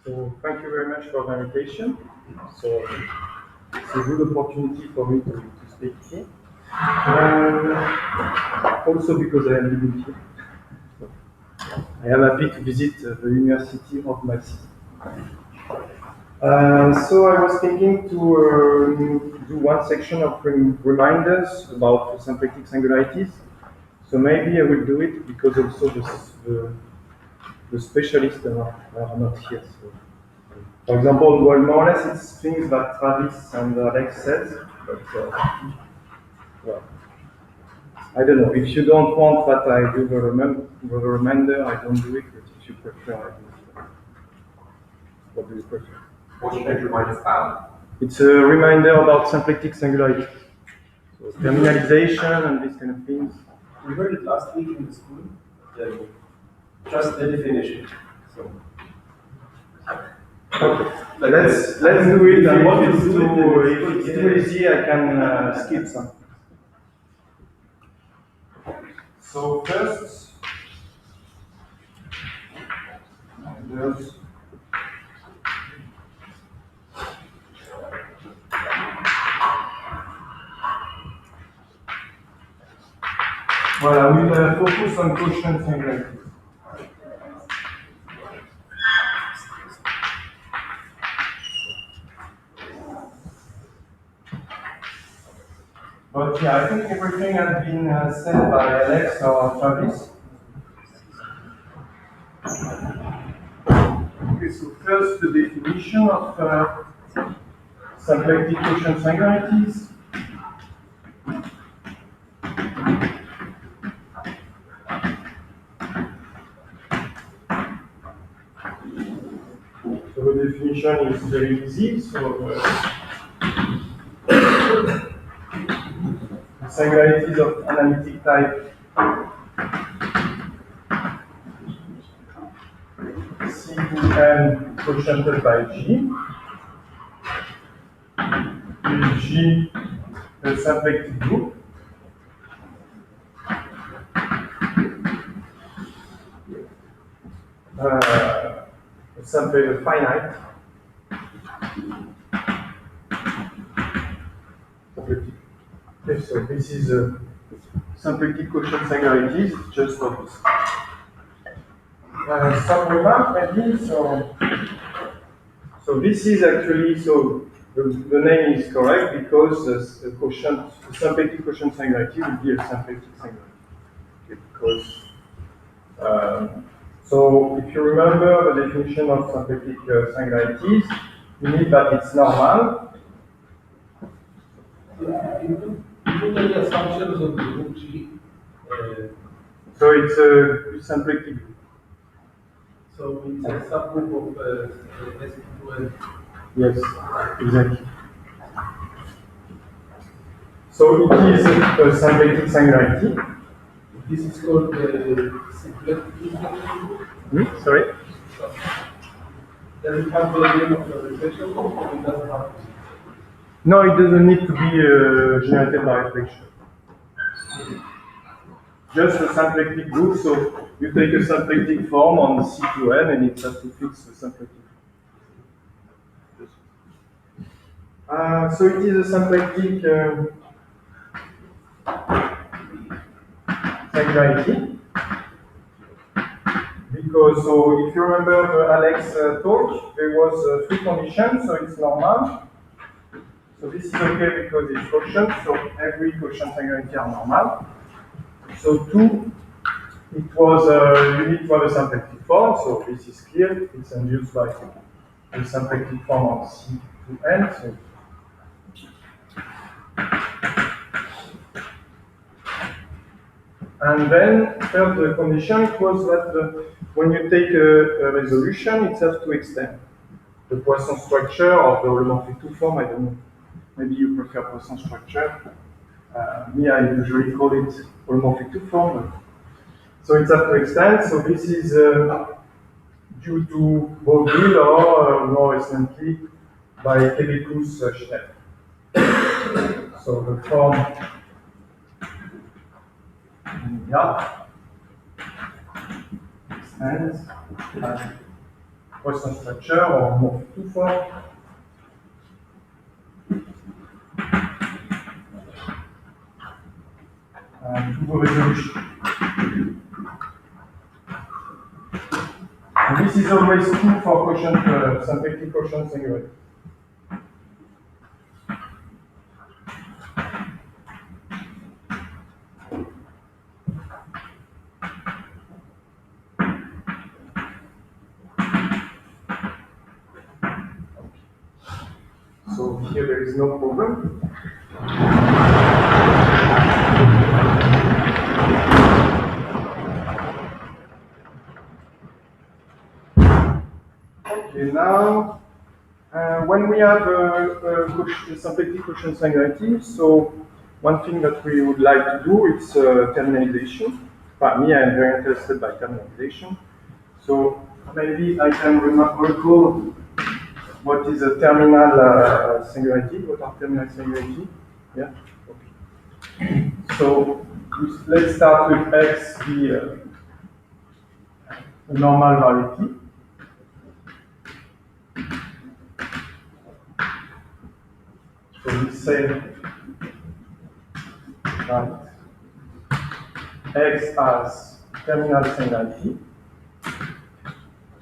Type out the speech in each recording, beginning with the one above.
So thank you very much for the invitation. So it's a good opportunity for me to speak here. Also because I am living here. So I am happy to visit the university of my city. So I was thinking to do one section of reminders about symplectic singularities. So maybe I will do it because also the specialists are not here. So. For example, well, more or less it's things that Travis and Alex said, but well, I don't know. If you don't want that I do the reminder, I don't do it, but if you prefer, I do it. What do you prefer? What do you think reminders about? It's a reminder about symplectic singularities. So terminalization and these kind of things. We heard it last week in the school. Just the definition. So. Okay. Let's do it. And what is if it's too easy, I can skip some. So first, well, I will focus on quotient singularities. But yeah, I think everything has been said by Alex or Travis. Okay, so first the definition of symplectic quotient singularities. So the definition is very easy. So singularities of analytic type C to N quotiented by G. With G a symplectic group. A finite symplectic. Okay, so this is a symplectic quotient singularities, just for this. Some remark maybe. So this is actually the name is correct because the symplectic quotient singularity will be a symplectic singularity. Okay, because so if you remember the definition of symplectic singularities, you need that it's normal. Even the assumptions of the group G. So it's a symplectic group. So it's a subgroup of S2N. Yes, exactly. So it is a symplectic singularity. This is called symplectic. Sorry? Does it have the name of the reflection or it doesn't have? No, it doesn't need to be generated by reflection. Just a symplectic group, so you take a symplectic form on C to N and it has to fix the symplectic. So it is a symplectic singularity. Because, so if you remember the Alex talk, there was three conditions, so it's normal. So this is okay because it's quotient, so every quotient singularity are normal. So two, it was you need to have a symplectic form, so this is clear, it's induced by a symplectic form of C to N. So. And then third condition was that when you take a resolution, it has to extend. The Poisson structure or the holomorphic 2 form, I don't know. Maybe you prefer Poisson structure. Me, I usually call it holomorphic 2 form. So it has to extend. So this is due to Vogel or more recently by Québécois-Schnepp. So the form, yeah, extends. Poisson structure or more two form. To resolution. And this is always true for quotient, symplectic quotient singularity. So here there is no problem. Okay, now when we have a symplectic quotient singularity, so one thing that we would like to do is terminalization. For me, I am very interested by terminalization. So maybe I can recall what is a terminal singularity. What are terminal singularity? Yeah. Okay. So let's start with X, the normal variety. So we say that X as terminal singularity.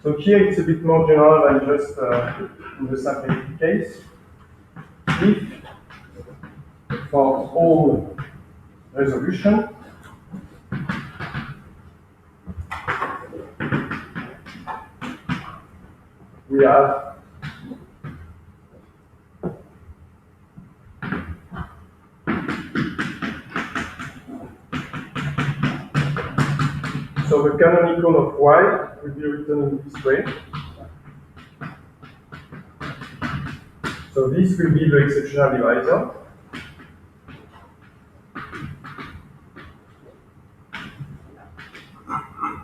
So here it's a bit more general than just in the symplectic case. If for all resolution we have so the canonical of Y will be written in this way. So this will be the exceptional divisor.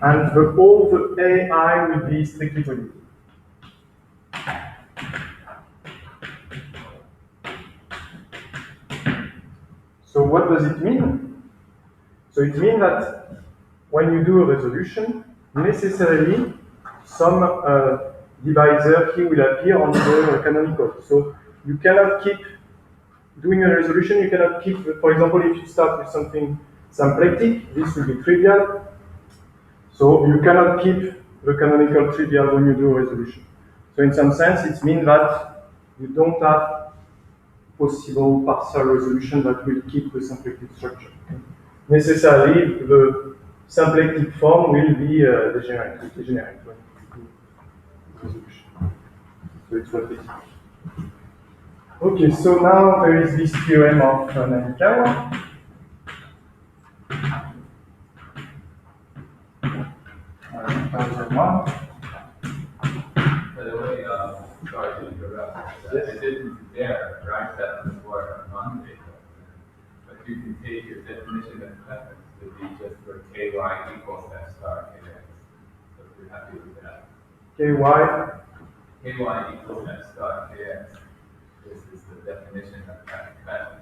And all the AI will be strictly positive. So what does it mean? So it means that when you do a resolution, necessarily some divisor key will appear on the canonical. So you cannot keep doing a resolution, you cannot keep, for example, if you start with something symplectic, this will be trivial. So you cannot keep the canonical trivial when you do a resolution. So in some sense, it means that you don't have possible partial resolution that will keep the symplectic structure. Necessarily, the symplectic form will be degenerate when you do resolution. So it's what it is. Okay, so now there is this theorem of Namikawa. By the way, sorry to interrupt. Yes. I didn't dare write that before on Monday, but you can take your definition of preference to be just for ky equals f star kx. So if you're happy with that. ky Equals f star kx. This is the definition of preference.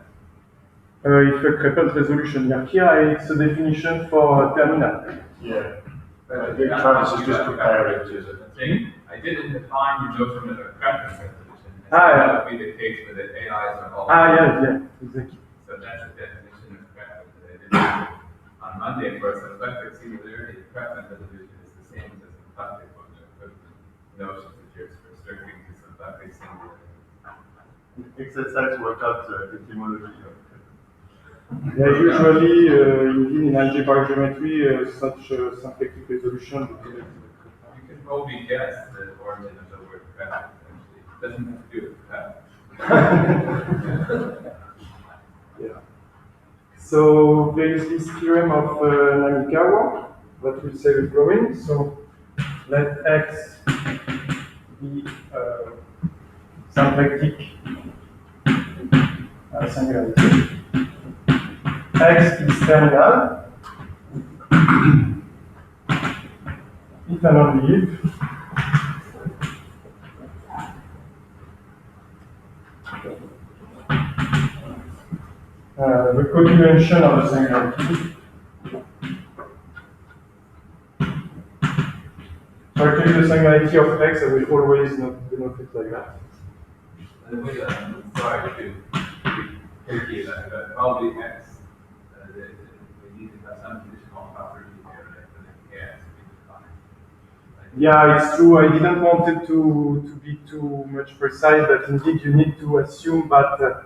If a Krepel's resolution. Here it's a definition for terminal. Yeah. But the chance is just comparing to the thing. I didn't define the notion of a preference resolution. Yeah. That would be the case where the AIs are all. Yeah, exactly. So that's the definition of preference that I did on Monday. For symplectic singularity, the preference resolution is the same as a symplectic one. The notion that you're restricting to symplectic singularity. exercise workout etymology. Yeah, usually, indeed, in algebraic geometry, such symplectic resolution. You can probably guess the origin of the word preference. Actually, it doesn't have to do with preference. Yeah. So there is this theorem of Namikawa that will say the following. So let X be symplectic singularity. X is terminal if and only if the codimension of the singularity. So I can use the singularity of x, I will always denote it like that. And the way that I'm sorry to tricky that, but probably X, we need to have some additional property here that the gas be defined. Yeah, it's true. I didn't want it to be too much precise, but indeed you need to assume that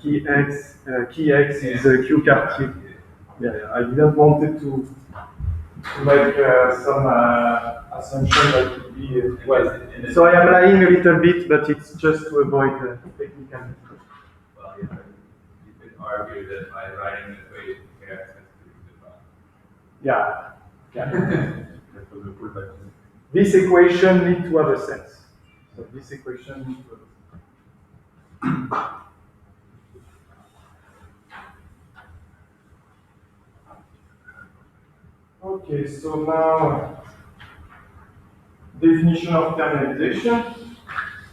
key x is Q Cartier. Yeah, I didn't want it to make some assumption that it would be well. So I am lying a little bit, but it's just to avoid technicality. Well, yeah, you could argue that by writing the equation, gas has to be defined. Yeah. This equation needs to have a sense. So this equation needs to have a sense. Okay, so now definition of terminalization.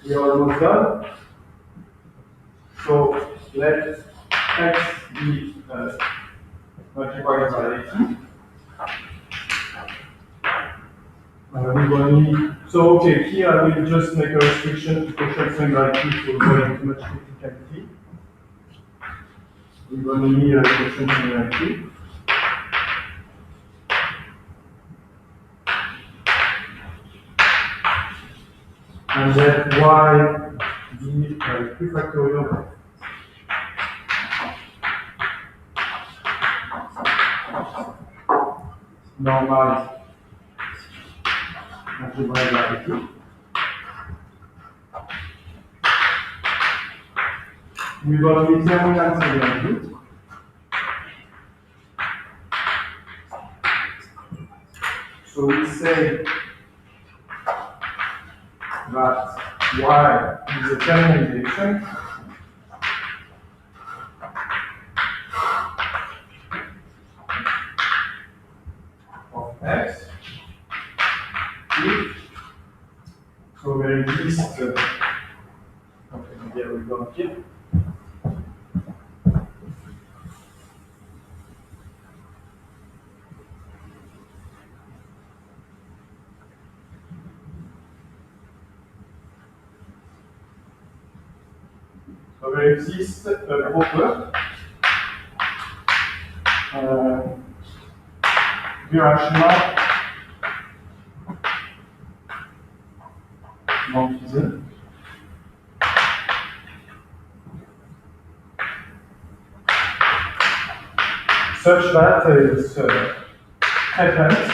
We are almost done. So let x be multiplied by 18. So okay, here I will just make a restriction to quotient singularity to avoid too much technicality. We're going to need a quotient singularity. And then y be Q factorial normalized algebraically. We got the terminal singularity. So we say that y is a terminalization of x if so there exists okay, maybe I will go here. So there exists a proper irrational morphism such that it's present.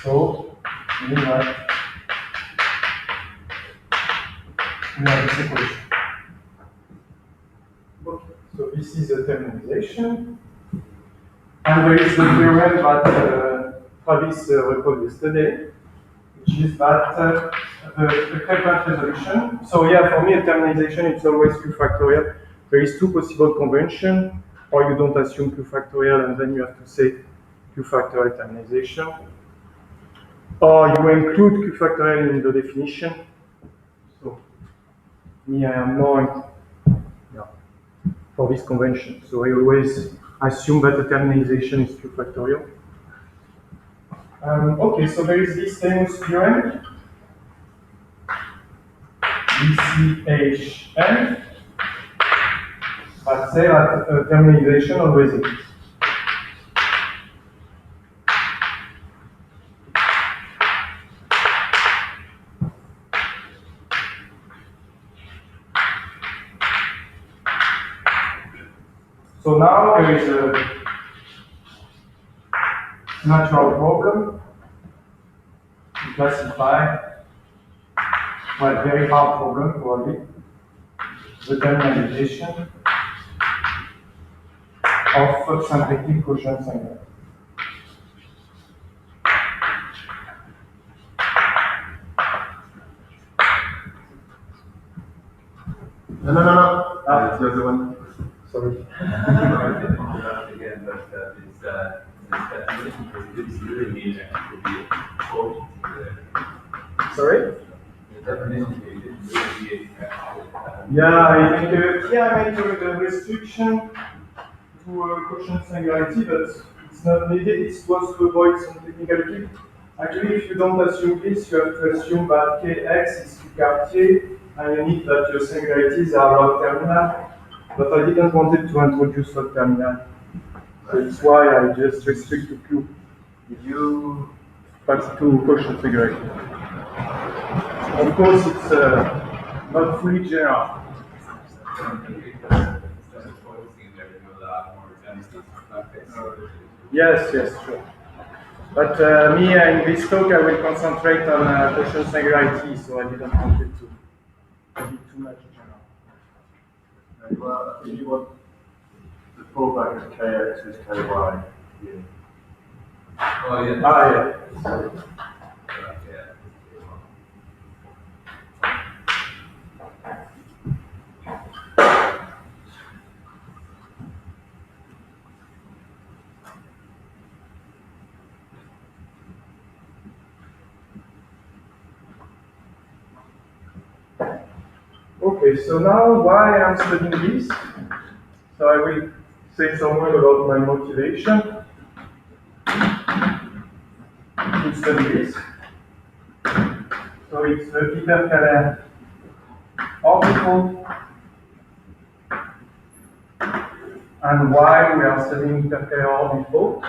So meaning that we have this equation. Okay. So this is a terminalization. And there is the theorem that Travis recalled yesterday, which is that the Quotient resolution. So yeah, for me a terminalization it's always Q factorial. There is two possible conventions, or you don't assume Q factorial and then you have to say Q factorial terminalization. Or you include Q factorial in the definition. So me I am more for this convention. So I always assume that the terminalization is Q factorial. Okay, so there is this famous theorem, DCHN, that say that terminalization always exists. So now there is a natural problem to classify, well, very hard problem probably, the terminalization of symplectic quotient singularity. No. Ah, it's the other one. Sorry. Again, but this definition for this really means actually be a quotient singularity. Sorry? The definition didn't really be Yeah, I made a restriction to quotient singularity, but it's not needed. It was to avoid some technicality. Actually, if you don't assume this, you have to assume that Kx is Cartier, and you need that your singularities are log terminal. But I didn't want it to introduce log terminal. So it's why I just restrict to Q. But to quotient singularity. Of course, it's not fully general. Yes, sure. But me, in this talk, I will concentrate on quotient singularity, so I didn't want it to be too much general. Well, if you want the fallback of Kx is Ky. Yeah. Oh, yeah. Yeah. Okay, so now why I'm studying this? So I will say some word about my motivation to study this. So it's the Hyperkähler orbifold, and why we are studying Hyperkähler orbifold.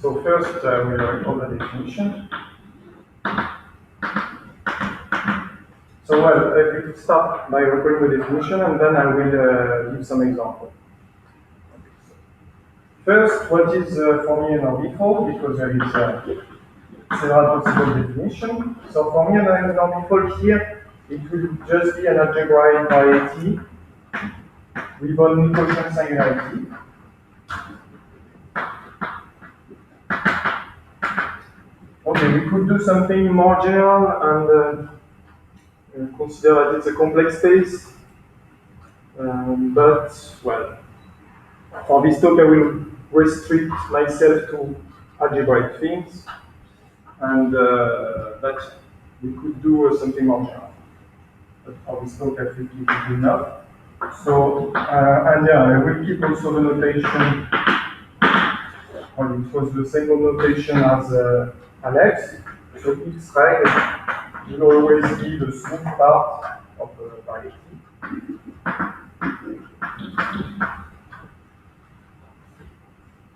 So first we will recall the definition. So well, I will start by recalling the definition, and then I will give some examples. First, what is for me an orbifold? Because there is several possible definitions. So for me, an orbifold here, it will just be an algebraic variety with only quotient singularity. Okay, we could do something more general and consider that it's a complex space. But, well, for this talk, I will restrict myself to algebraic things, and that we could do something more general. But for this talk, I think it will be enough. So, and yeah, I will keep also the notation. Well, it was the same notation as Alex. So X reg will always be the smooth part of the variety.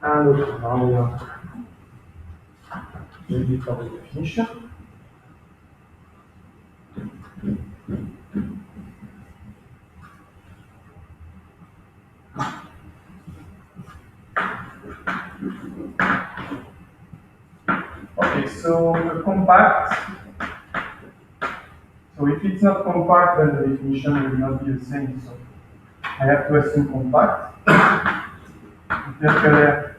And now maybe for the definition. Okay, so the compact. So if it's not compact, then the definition will not be the same. So I have to assume compact. Hyperkähler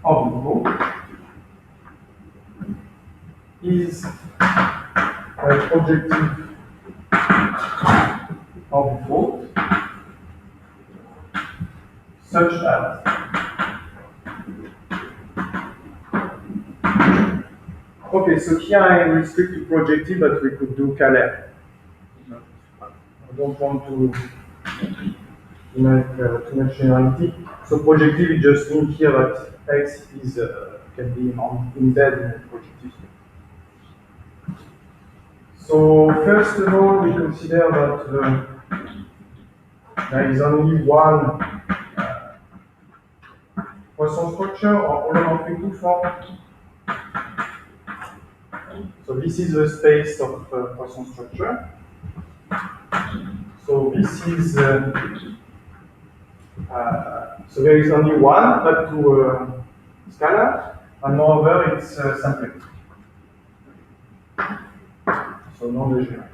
orbifold is a projective orbifold such as okay, so here I restrict to projective, but we could do Kähler. I don't want to make too much generality. So projective, it just means here that X is can be embedded in a projective. So first of all, we consider that there is only one Poisson structure or holomorphic form. So this is the space of Poisson structure. So this is so there is only one up to scalar, and moreover it's symplectic. So non-degenerate.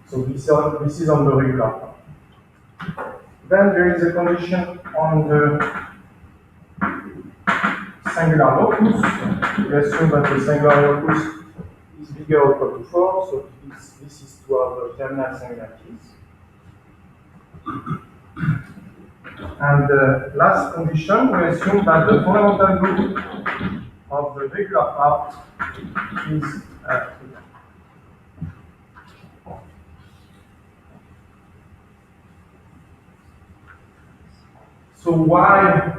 So this is on the regular part. Then there is a condition on the singular locus. We assume that the singular locus is bigger or equal to 4, so this is to have terminal singularities. And the last condition, we assume that the fundamental group of the regular part is So why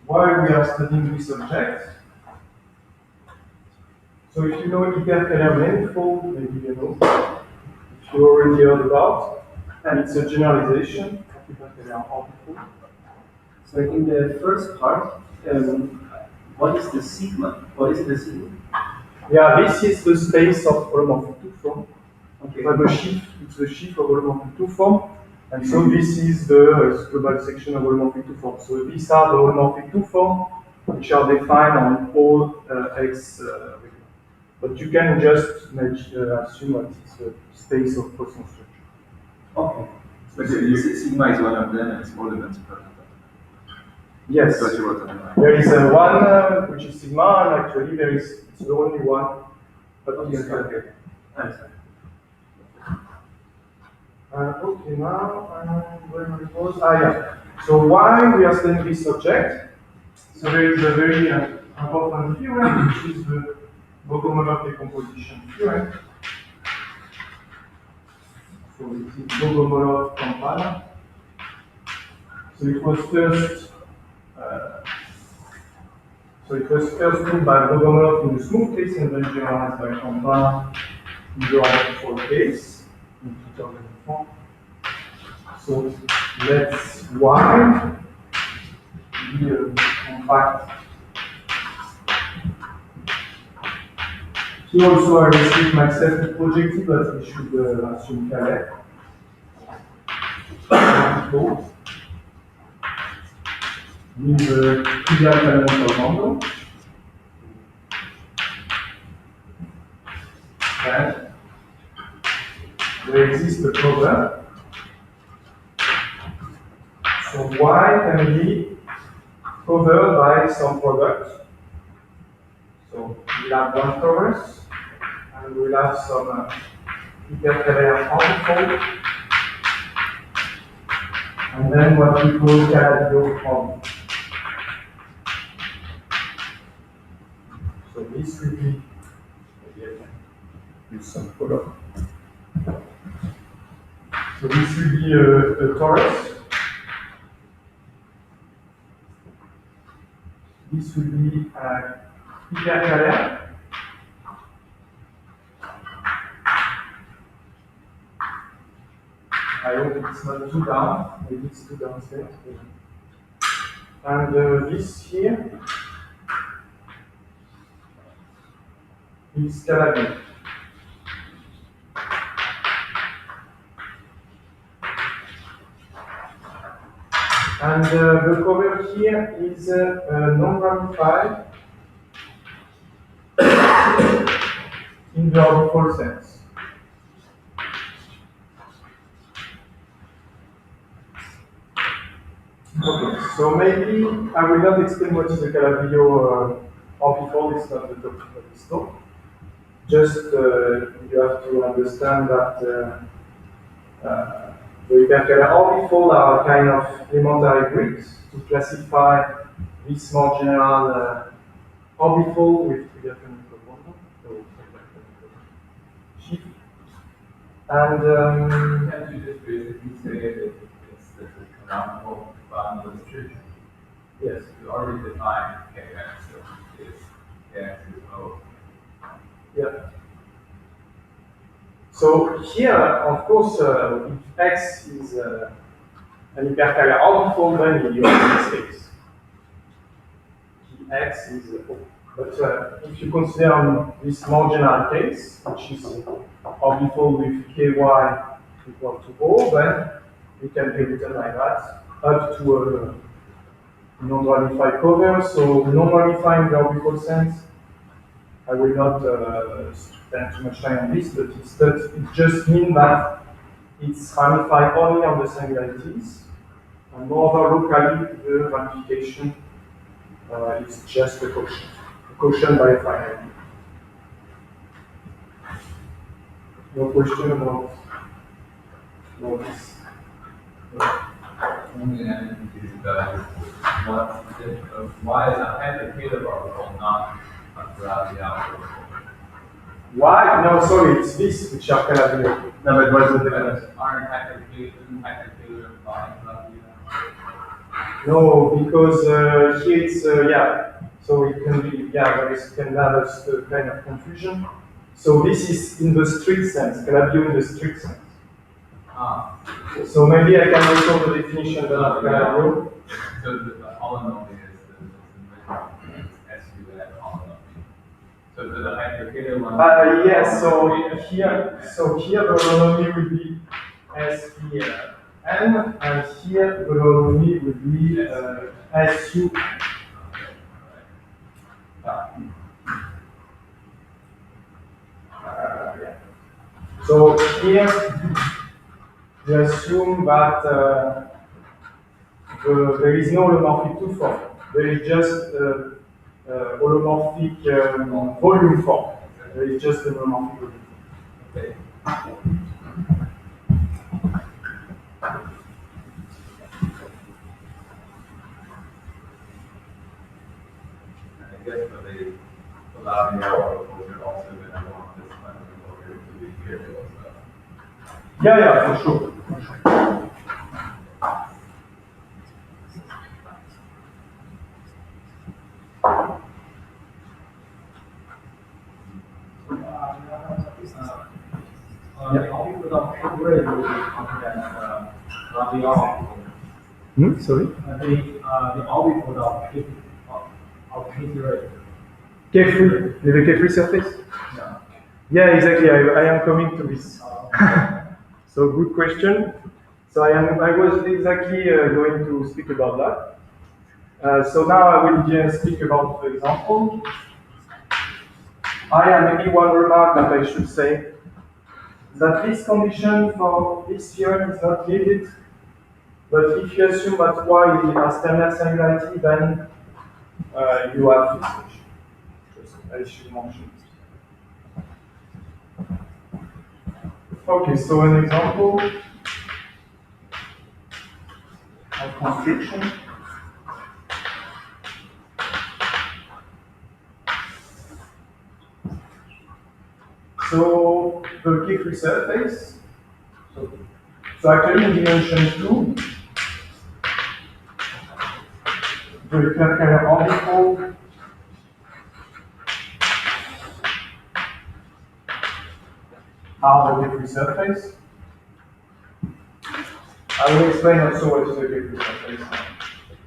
we are studying this object? So if you know Hyperkähler manifold, maybe you know, if you already heard about, and it's a generalization of Hyperkähler orbifold. So in the first part, what is the sigma? What is the sigma? Yeah, this is the space of holomorphic two form. Okay. But the sheaf, it's the sheaf of holomorphic two form, and so this is the global section of holomorphic two form. So these are the holomorphic two form which are defined on all X. But you can just assume that it's a space of Poisson structure. Okay. But sigma is one of them, and it's all events per. Yes. That's what you were talking about. There is one which is sigma, and actually it's the only one. But Okay. Nice. Okay, now where it was? Yeah. So why we are studying this object? So there is a very important theorem, which is the Bogomolov decomposition theorem. So it is Bogomolov Campana. So it was first proved by Bogomolov in the smooth case and then generalized by Campana in the orbifold case in 2004. So let's Y be a compact. Here also I restrict myself to projective, but we should assume Kähler. With a trivial canonical bundle. And there exists a problem. So Y can be covered by some product. So we'll have one torus, and we'll have some Hyperkähler orbifold, and then what we call Calabi-Yau problem. So this will be, maybe I can use some color. So this will be a torus. This will be Hyperkähler. I hope it's not too down, maybe it's too downstairs. And this here is Calabi. And the cover here is non-ramified in the orbifold sense. Okay, so maybe I will not explain what is a Calabi-Yau orbifold, it's not the topic of this talk. Just you have to understand that the Hyperkähler orbifold are kind of elementary bricks to classify this more general orbifold with trivial canonical bundle, so sheaf. And Can't you just basically say that it's the canonical bundle is true? yes. You already defined KX, so it's KX is O. Yeah. So here, of course, if X is an Hyperkähler orbifold, then you have this case. X is O. But if you consider this more general case, which is orbifold with KY equal to O, then it can be written like that, up to a non-ramified cover. So non-ramified in the orbifold sense, I will not spend too much time on this, but it just means that it's ramified only on the singularities, and moreover locally the ramification is just a quotient by a finite. No question about this? Only I'm confused about why is a Hyperkähler orbifold not a Calabi-Yau? Why? No, sorry, it's this which are Calabi-Yau. No, but what's the difference? Aren't Hyperkähler implying Calabi-Yau? No, because here it's yeah. So it can be can have a kind of confusion. So this is in the strict sense. Calabio in the strict sense. Ah. So maybe I can also the definition of Calabio. So the polynomial is the SU polynomial. So the Hyperkähler one. Yes. So here the polynomial will be S here n, and here the polynomial will be SU. Yeah. So here we assume that there is no holomorphic two form. There is just holomorphic volume form. There is just a holomorphic volume form. Okay. I guess for the allowing the orbifolds are also going to want this kind of order to be careful as well. Yeah, for sure. The orbifold of K-ray will be considered the orbifold. Sorry? The orbifold of K-ray. K3, the K3 surface? Yeah. Yeah, exactly. I am coming to this. So good question. So I was exactly going to speak about that. So now I will just speak about the example. Maybe one remark that I should say that this condition for this theorem is not needed. But if you assume that y has terminal singularity, then you have fixation. Just I should mention. Okay, so an example of construction. So the K3 surface. So actually in dimension 2, the Hyperkähler orbifold are the K3 surface. I will explain also what is the K3 surface,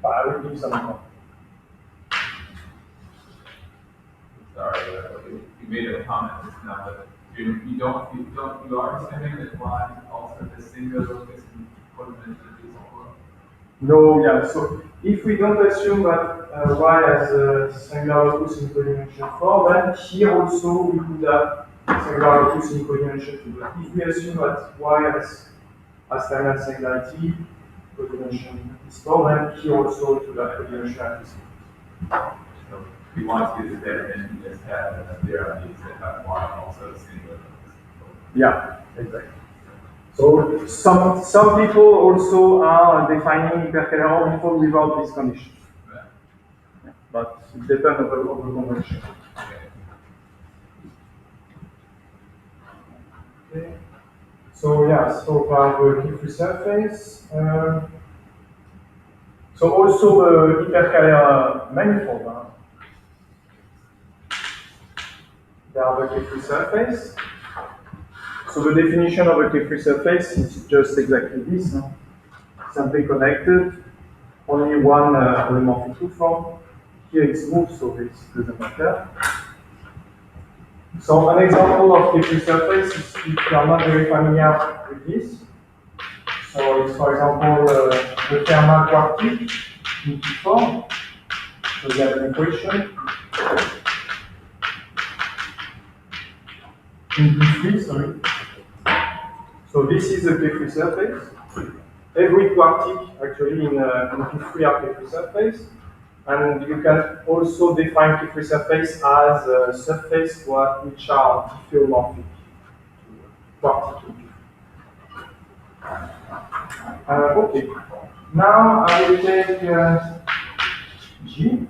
but I will give some more. Sorry, you made a comment just now, but you are assuming that y also the single is in coordination or? No, yeah. So if we don't assume that y has a singular locus in coordination 4, then here also we could have singular locus in coordination 2. But if we assume that y has terminal singularity, coordination is 4, then here also to that coordination is 4. So we want to use the definition we just had, and then there are these that have y also singular. Yeah, exactly. So some people also are defining Hyperkähler orbifold without this condition. Right. Yeah, but it depends on the convention. Okay. So yeah, so for the K3 surface. So also the Hyperkähler manifold. They are the K3 surface. So the definition of a K3 surface is just exactly this. Simply connected, only one holomorphic two form. Here it's smooth, so it doesn't matter. So an example of K3 surface is if you are not very familiar with this. So it's for example the thermal quartic in T form. So we have an equation. In T3, sorry. So this is a K3 surface. Every quartic actually in K3 are K3 surface. And you can also define K3 surface as a surface which are diffeomorphic to quartic. Okay. Now I will take G.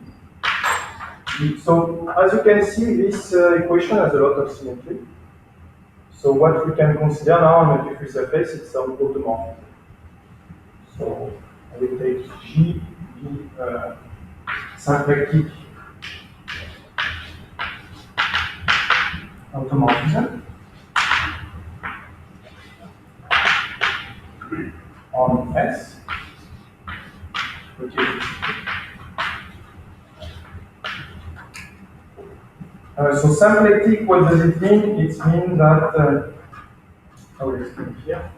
So as you can see, this equation has a lot of symmetry. So what we can consider now on a K3 surface is some automorphism. So I will take G be symplectic automorphism on S. Okay. So symplectic, what does it mean? It means that I will explain here.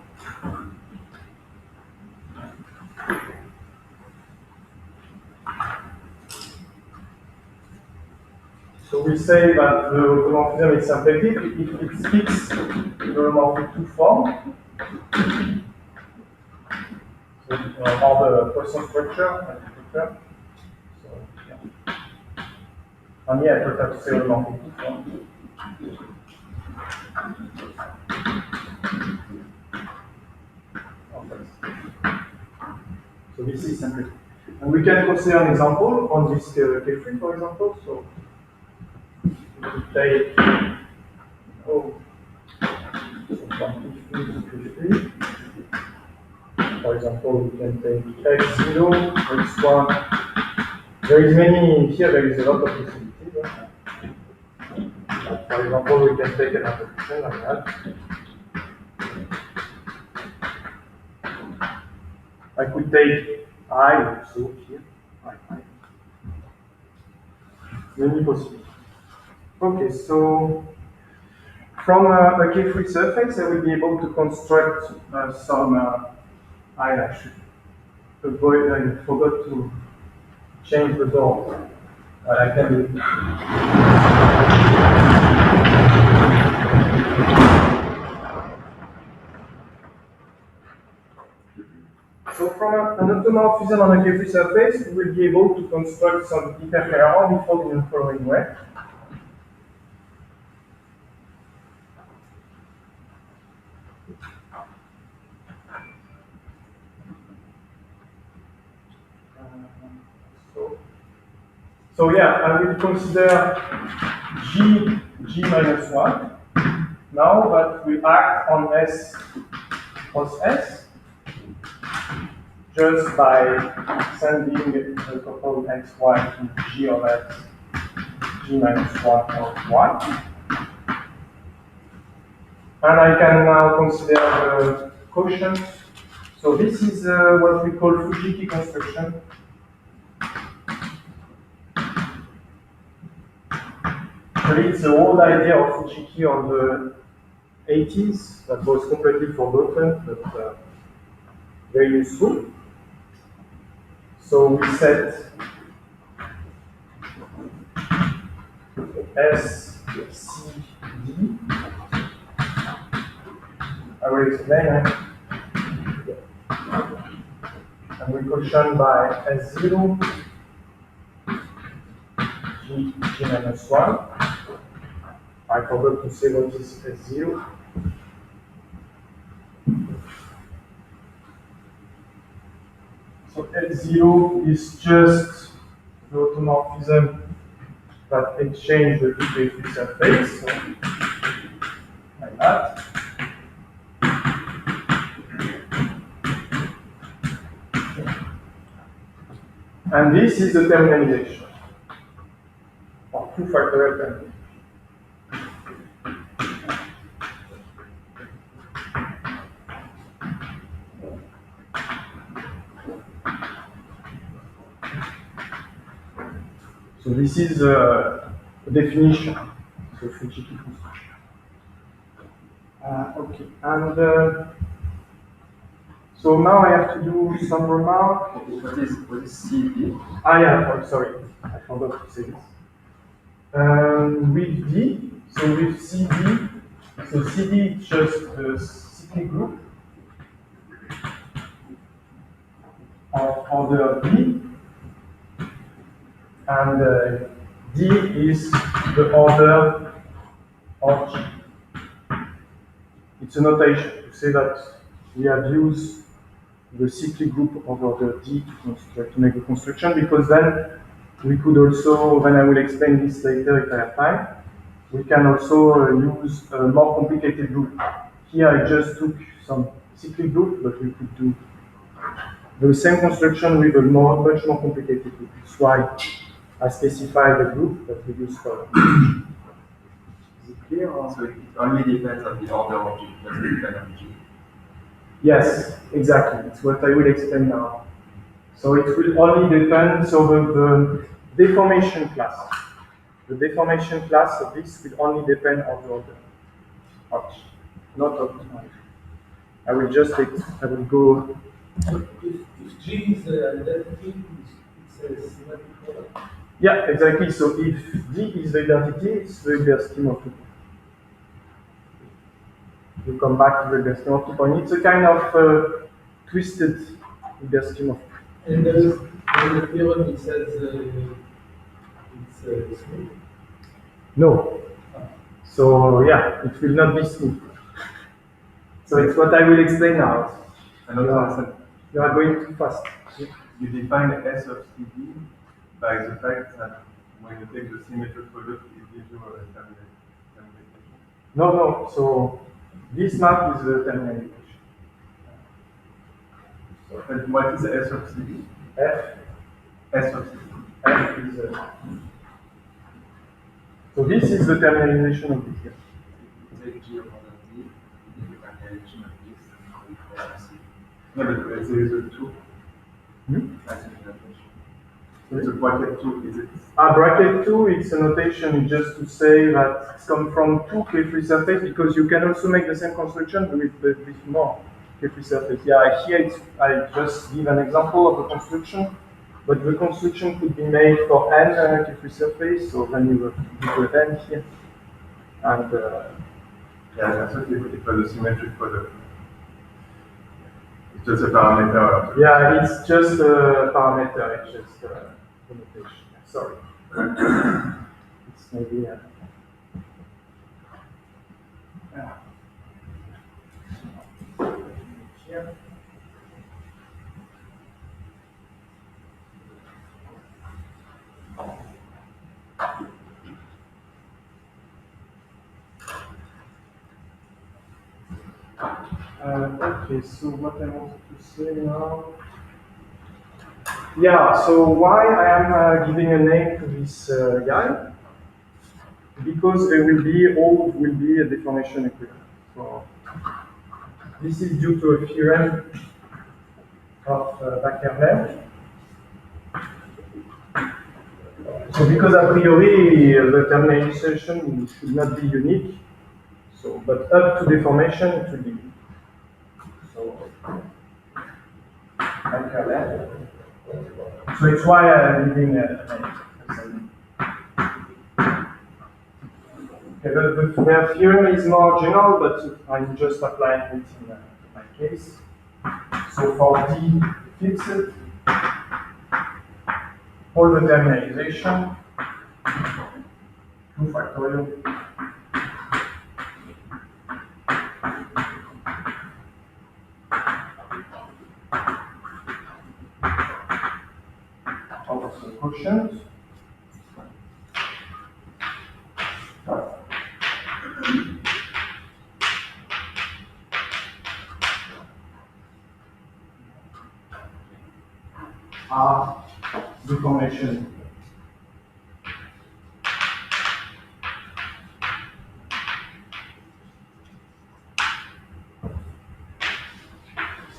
So we say that the automorphism is symplectic if it fits the homomorphic 2 form, so, or the Poisson structure. So, yeah. And yeah, I prefer to say homomorphic 2 form. So this is symplectic. And we can consider an example on this K3, for example. So we take for example, we can take x0, x1. There is many here. There is a lot of possibilities. For example, we can take another option like that. I could take I also here. I. Many possibilities. Okay, so from a K3 surface, I will be able to construct some. I should avoid. I forgot to change the door. I can do it. So from an automorphism on a K3 surface, we will be able to construct some Hyperkähler Orbifolds in the following way. So yeah, I will consider G minus 1 now that we act on S plus S just by sending a couple xy to G of X, G minus 1 of Y. And I can now consider the quotient. So this is what we call Fujiki construction. It's the whole idea of Fujiki on the 80s that was completely forgotten, but very useful. So we set S, C, D. I will explain it. And we quotient by S0, G minus 1. I forgot to say what is S0. So S0 is just the automorphism that exchange the two K3 surface, so like that. And this is the terminalization, or two-factorial terminalization. So this is the definition of Fujiki construction. Okay, and so now I have to do some remark. What is CD? Yeah, sorry, I forgot to say this. With D, so with CD, so CD is just the cyclic group of order D, and D is the order of G. It's a notation to say that we have used the cyclic group of order D to make the construction, because then we could also, when I will explain this later if I have time, we can also use a more complicated group. Here I just took some cyclic group, but we could do the same construction with a much more complicated group. That's why I specify the group that we use for. Is it clear? Or? So it only depends on the order of G, doesn't depend on G. Yes, exactly. It's what I will explain now. So it will only depend, so the deformation class. The deformation class of this will only depend on the order of G, not of the order. I will just take, I will go. If G is the identity, it's a symmetric product. Yeah, exactly. So if D is the identity, it's the Hilbert scheme of 2. You come back to the Hilbert scheme of 2 point. It's a kind of twisted Hilbert scheme of 2. And there is a theorem that says it's smooth. No. So yeah, it will not be smooth. So it's what I will explain now. You are going too fast. You define S of CD by the fact that when you take the symmetric product, it gives you a terminalization. No. So this map is the terminalization. And what is S of CD? F. S of CD. F is so this is the terminalization of this here. Take G over D, you get the terminalization of this, and we call C. No, but there is a 2. That's an notation. It's a bracket 2, is it? Bracket 2, it's a notation just to say that it's come from 2 K-free surface because you can also make the same construction with more K-free surface. Yeah, here I just give an example of a construction, but the construction could be made for n K-free surface, so then you put n here. And Yeah, that's what it was a symmetric product. It's just a parameter. yeah, it's just a parameter, it's just a notation. Sorry. It's maybe yeah. Here. Okay, so what I wanted to say now. Yeah, so why I am giving a name to this guy? Because there will be a deformation equivalent. So this is due to a theorem of Hyperkähler. So because a priori the terminalization should not be unique, so but up to deformation it will be unique. So Hyperkähler. So it's why I'm giving a name. Okay, the theorem is more general, but I'm just applying it in my case. So for D fixed, all the terminalization, 2 factorial, of the quotient. Are deformation.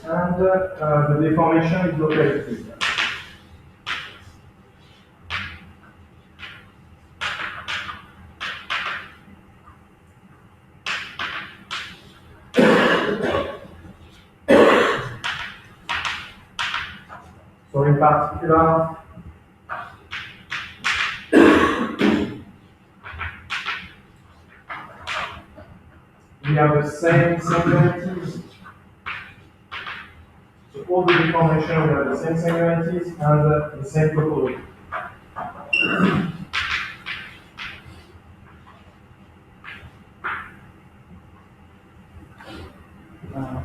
And the deformation is located here. So in particular, we have the same singularities. So all the deformation we have the same singularities and the same topology.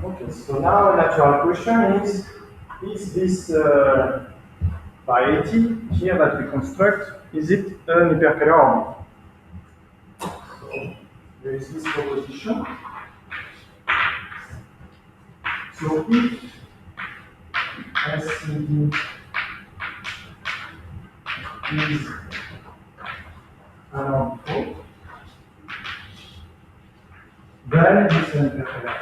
Okay, so now a natural question is this variety here that we construct, is it an Hyperkähler orbit? So there is this proposition. So if SCD is an orbifold, then it's an hyperkähler.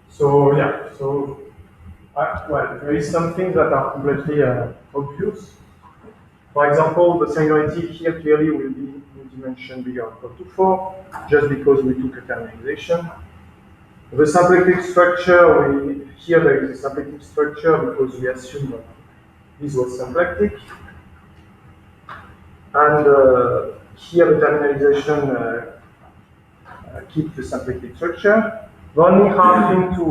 So yeah, well, there is some things that are completely obvious. For example, the singularity here clearly will be in dimension bigger or equal to 4, just because we took a terminalization. The symplectic structure, here there is a symplectic structure because we assume that this was symplectic. And here the terminalization keeps the symplectic structure. The only hard thing to,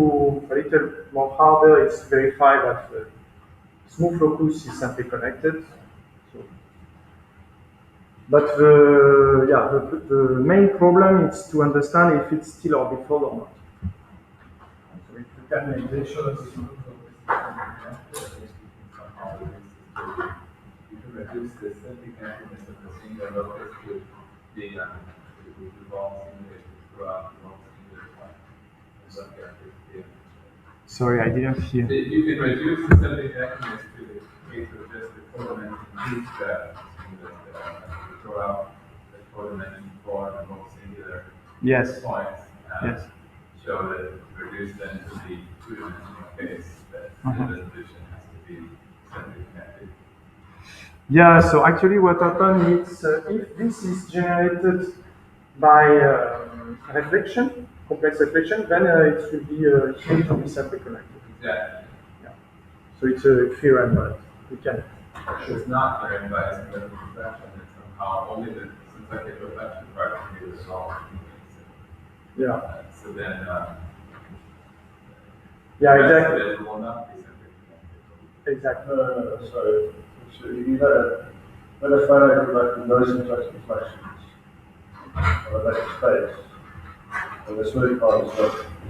a little more harder, is to verify that the smooth locus is simply connected. So, but the main problem is to understand if it's still orbifold or not. So if the terminalization is you can reduce the symplectic connectedness of the singular locus to being with revolve simulations throughout the whole singular time. Sorry, I didn't hear. You can reduce the symplectic connectedness to the case of just the co-dimension bootstrap throw out the co-dimension for the whole singular Yes. points. Yes. Show that reduce then to the two-dimensional case that the resolution has to be symplectic connected. Yeah, so actually what happened is if this is generated by reflection, complex reflection, then it will be here to be simply connected. Exactly. Yeah. So it's a theorem, but we can. It's not driven by a symplectic reflection, it's somehow only the symplectic reflection part can be resolved. Yeah. So then, Yeah, the rest exactly. of it will not be symplectic connected. Exactly. So you got a finite like the no symplectic reflections of a vector space, and the smooth part is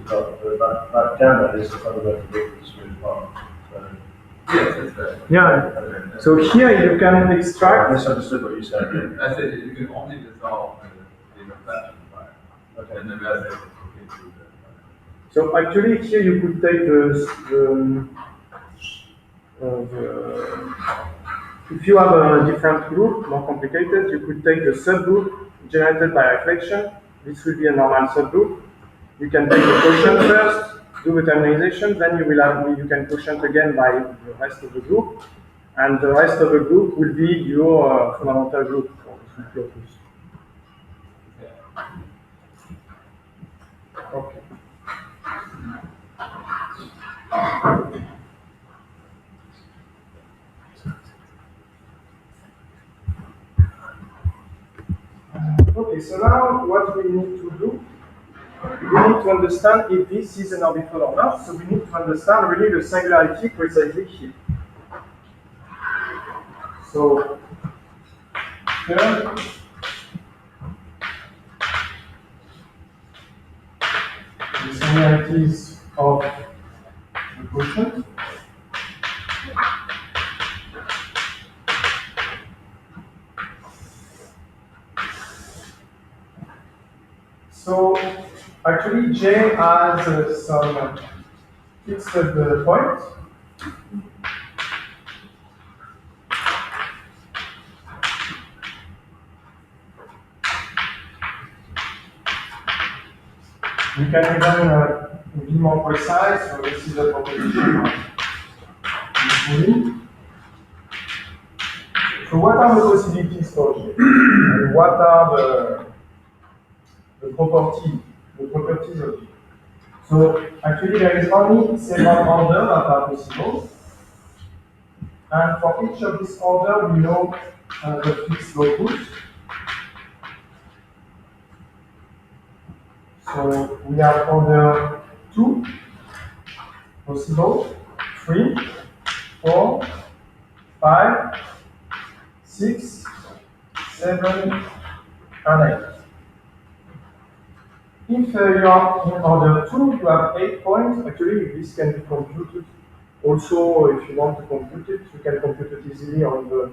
not that gamma is the fundamental group of the smooth part. So, Yes, that's right. Yeah. So here you can I extract. misunderstood what you said. I said you can only resolve the reflection part, Okay. and the rest of it will get through the So actually here you could take if you have a different group, more complicated, you could take the subgroup generated by reflection. This will be a normal subgroup. You can take the quotient first, do the terminalization, then you can quotient again by the rest of the group, and the rest of the group will be your fundamental group for the smooth locus. Okay. Okay, so now what we need to do, we need to understand if this is an orbifold or not, so we need to understand really the singularity precisely here. So, here, the singularities of the quotient. So actually J has some fixed point. We can even be more precise, so this is the proposition of this movie. So what are the possibilities for J? And what are the properties of J? So actually there is only several orders that are possible. And for each of these orders we know the fixed locus. So we have order 2 possible, 3, 4, 5, 6, 7, and 8. if you are in order 2, you have 8 points. Actually, this can be computed. Also, if you want to compute it, you can compute it easily on the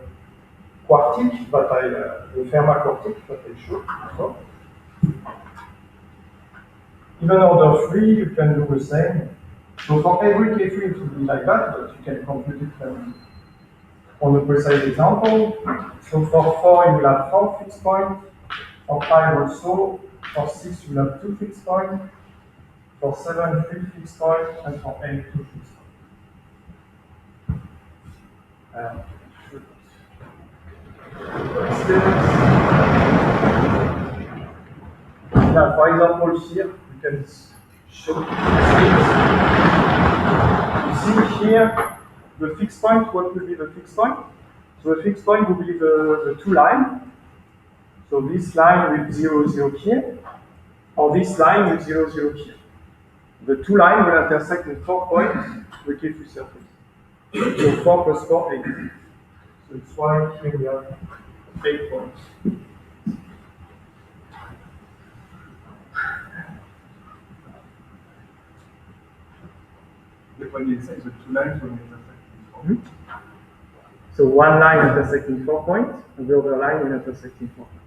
quartic, but the Fermat quartic that I showed before. Even order 3, you can do the same. So for every K3, it will be like that, but you can compute it on a precise example. So for 4, you will have 4 fixed points. For 5 also. For 6, you will have 2 fixed points. For 7, 3 fixed points. And for 8, 2 fixed points. Yeah, for example, here, you can show. You see here, the fixed point, what will be the fixed point? So the fixed point will be the 2 lines. So this line with 0, 0 here, or this line with 0, 0 here. The 2 lines will intersect in 4 points, the K3 surface. So 4 plus 4, 8. So it's why here we have 8 points. When you say the 2 lines will intersect in 4. So one line intersecting 4 points, and the other line will intersect in 4 points.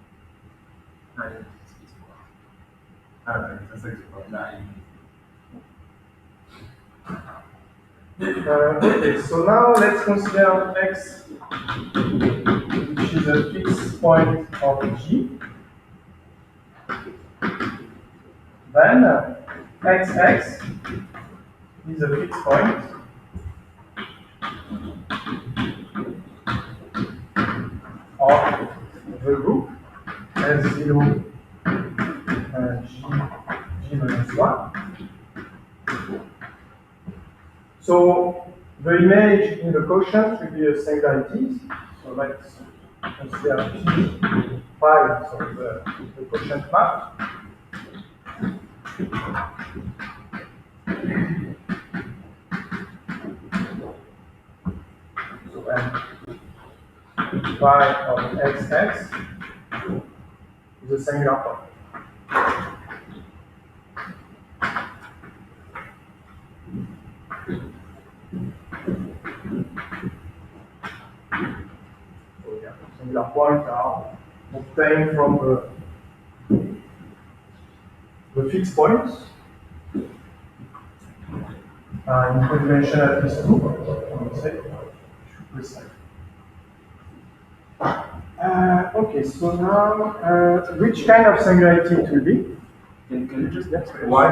Okay, so now let's consider x, which is a fixed point of G. Then xx is a fixed point of the group S0 G minus 1. So the image in the quotient will be a singularities. So let's consider P5, so the quotient map. So phi of xx is a singular point. So yeah, singular points are obtained from the fixed points. In coordination at least 2, I would say, precise. Okay, so now, which kind of singularity it will be? Can you just explain why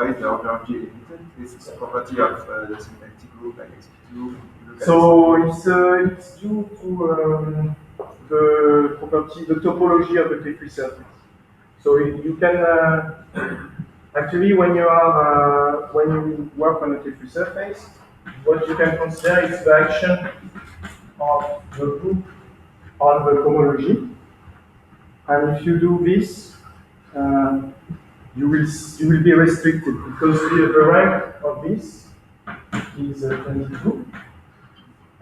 is the order of G limited? This is a property of the symplectic group like XP2. So it's due to the property, the topology of the K3 surface. So you can actually when you work on the K3 surface, what you can consider is the action of the group on the homology. And if you do this, you will be restricted because the rank of this is 22,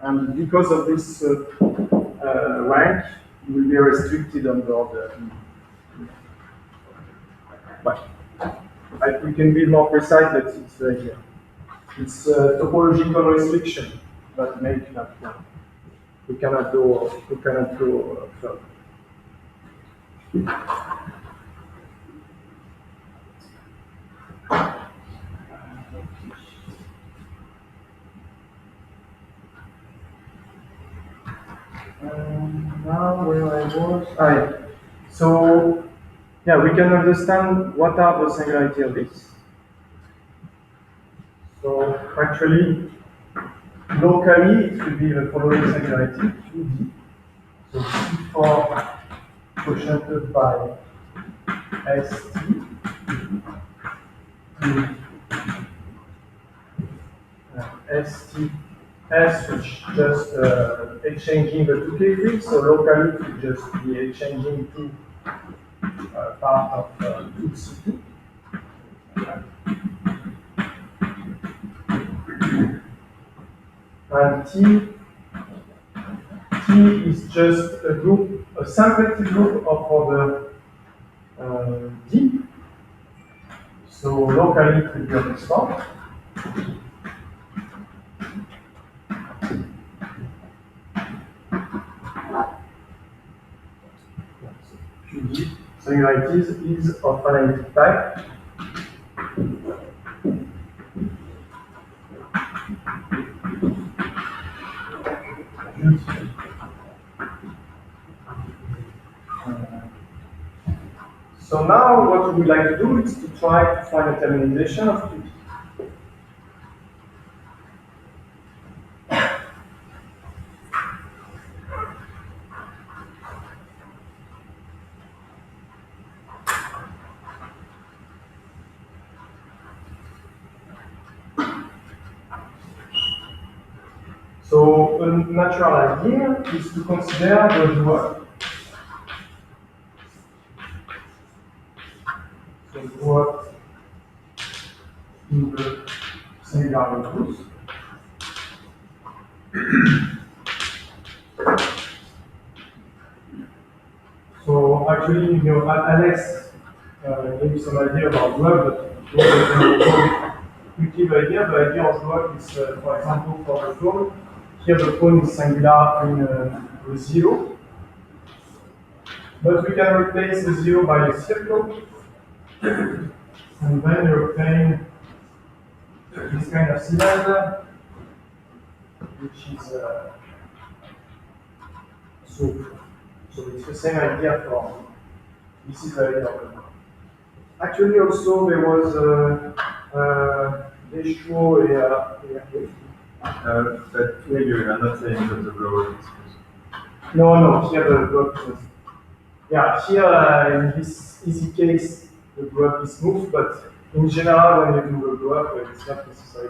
and because of this rank, you will be restricted on the order. But we can be more precise that it's topological restriction that make that one. We cannot go further. Now where I was, so yeah, we can understand what are the singularity of this. So actually, locally it will be the following singularity, QD. So C4 quotiented by ST ST S, which just exchanging the 2 K3, so locally it will just be exchanging 2 part of 2C2. And T is just a group, a symplectic group of order D. So locally it will be on this form. QD singularities is of analytic type. So now what we would like to do is to try to find a terminalization of QD. So a natural idea is to consider the dual. So dual in the singular groups. So actually, you know, Alex gave some idea about dual, but quickly the idea of dual is, for example, for the cone. Here the cone is singular in a zero, but we can replace the zero by a circle, and then you obtain this kind of cylinder, which is so it's the same idea for this is the idea of the. Actually, also there was But here you are not saying that the blow is No, here the block is. Yeah, here in this easy case, the block is smooth, but in general, when you do the block, it's not necessary.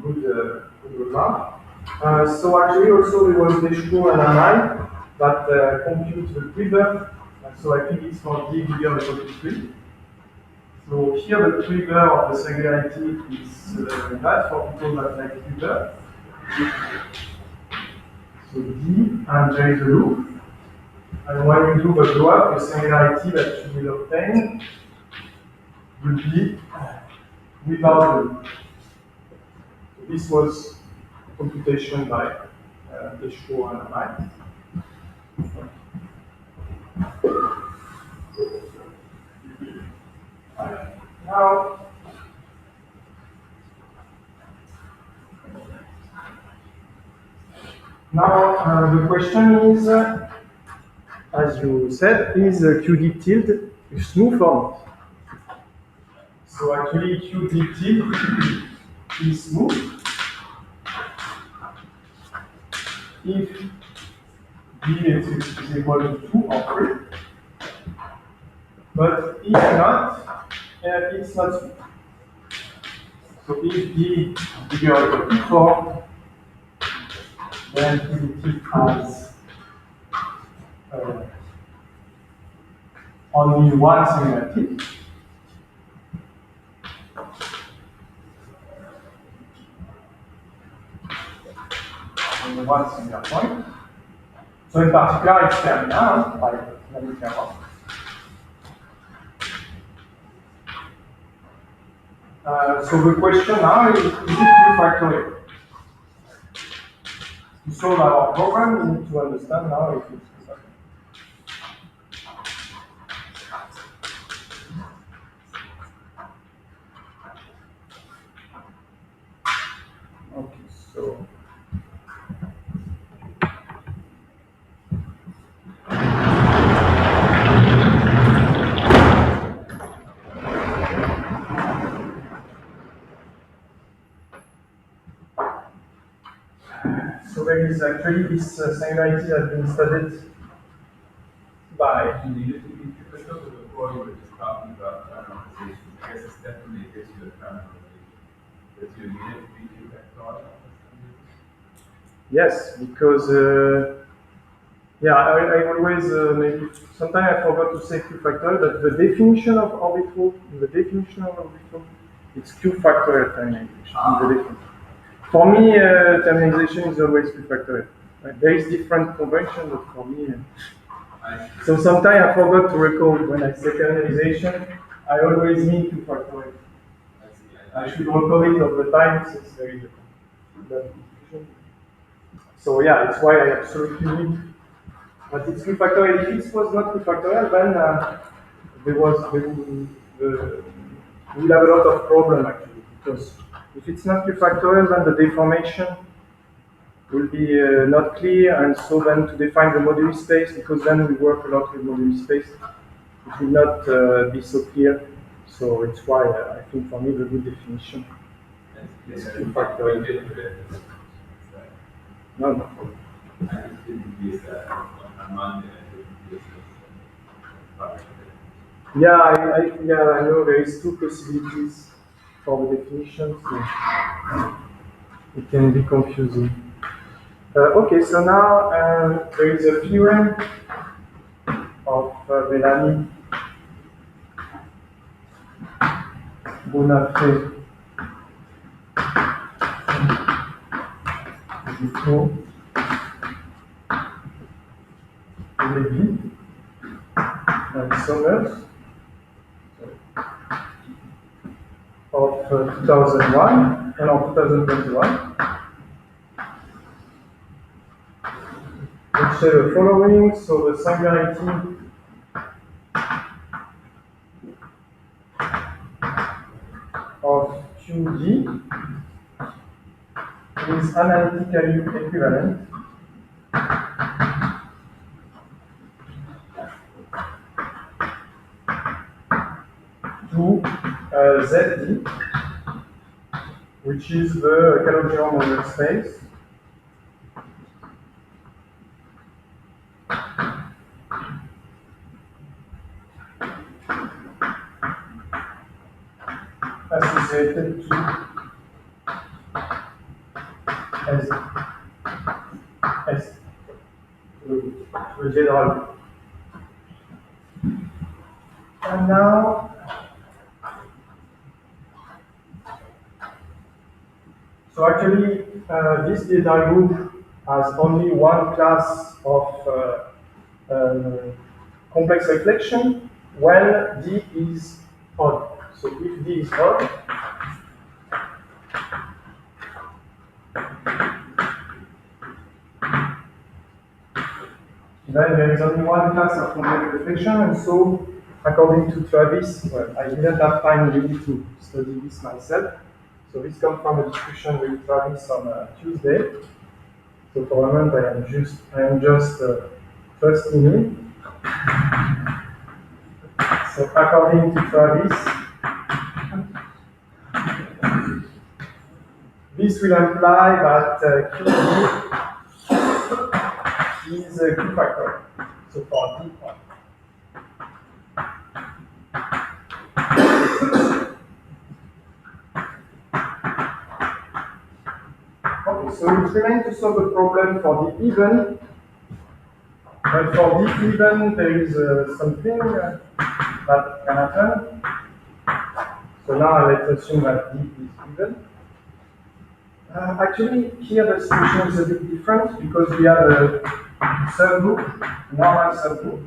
Good remark. So actually, also there was Deschaux and Amiens that compute the quiver. So I think it's for D bigger than 3. So here the quiver of the singularity is that for people that like quiver. So D, and there is a loop. And when you do the blow-up, the singularity that you will obtain will be without the loop. So this was computation by Deschaux and Amiens. Now the question is, as you said, is QD tilde smooth or not? So actually QD tilde is smooth if D is equal to 2 or 3, but if not, it's not smooth. So if D is bigger or equal to 4, then QD has only one singularity. Only one singular point. So in particular, it's terminal by terminal. So the question now is it Q-factorial? To solve our program, we need to understand now if it's Q-factorial. Okay, so there is actually this singularity has been studied by. And you before you were just talking about terminalizations. I guess it's definitely a issue of terminalization. That you need to be Q-factorial. Yes, because yeah, I always maybe sometimes I forgot to say Q factorial, but the definition of orbifold, it's Q factorial terminalization. In the definition. For me, terminalization is always Q factorial. Right? There is different convention, but for me, So sometimes I forgot to record when I say terminalization. I always mean 2 factorial. I should record it all the time since there is a confusion. So yeah, it's why I absolutely need. But it's 2 factorial. If it was not 2 factorial, then we'll have a lot of problem actually, because if it's not 2 factorial, then the deformation will be not clear, and so then to define the moduli space, because then we work a lot with moduli space, it will not be so clear. So it's why I think for me the good definition is 2 factorial. No. Yeah, I know there is 2 possibilities for the definition, so it can be confusing. Okay, so now there is a theorem of Bellamy, Bonafé, Duclos, Levy, and Summers of 2001 and of 2021, which say the following. So the singularity of QD is analytically equivalent to ZD, which is the Calogero model space, associated to S, the general. And now, so actually, this data group has only one class of complex reflection when D is odd. So if D is odd, then there is only one class of complex reflection, and so according to Travis, well, I didn't have time really to study this myself. So this comes from a discussion with Travis on Tuesday. So for the moment, I am just trusting him. So according to Travis, this will imply that QD is a Q factor. So for D. Okay, so it remains to solve the problem for the even. But for the even, there is something that can happen. So now let's assume that D is even. Actually, here the solution is a bit different because we have a subgroup, normal subgroup.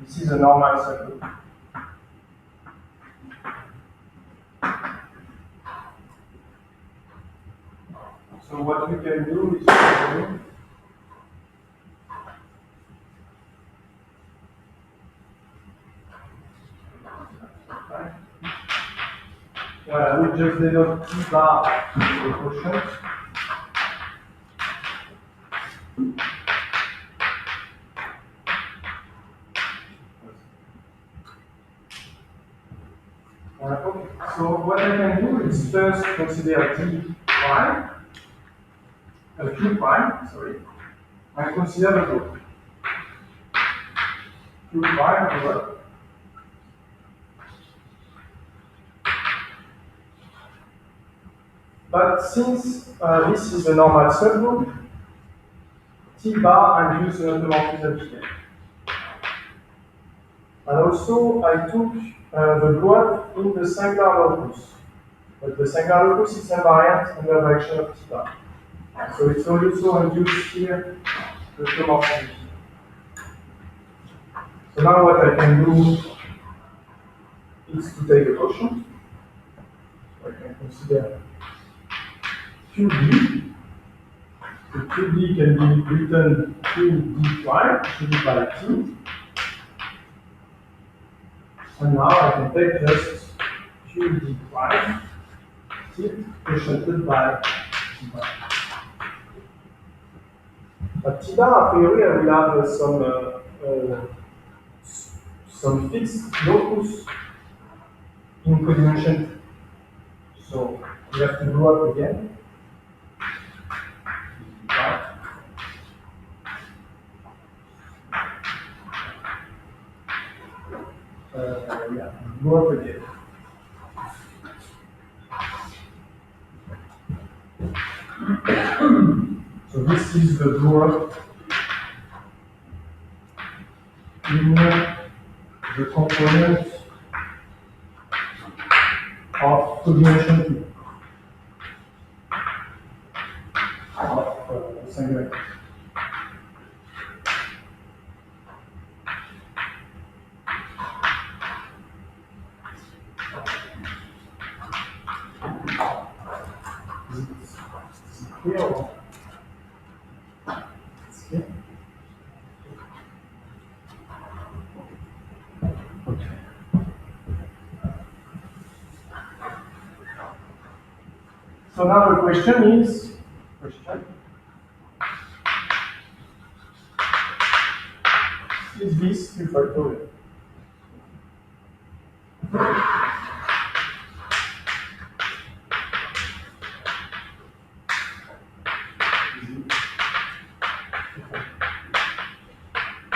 This is a normal subgroup. So what we can do is I will just denote T bar the quotient. Okay. So what I can do is first consider T prime, Q prime, sorry, and consider the group. Q prime over. But since this is a normal subgroup, T bar induces an automorphism here. And also, I took the growth in the singular locus. But the singular locus is invariant in the direction of T bar. So it's also induced here the term of C. So now what I can do is to take a quotient. So I can consider QD. So QD can be written QD prime, QD by T. And now I can take just QD prime, T quotiented by T bar. At T bar, a priori, I will have some fixed locus in codimension. So we have to go up again. Yeah, go up again. So this is the door in the component of codimension of singularity. Here or it's here? Okay. So now the question is, is this Q factorial?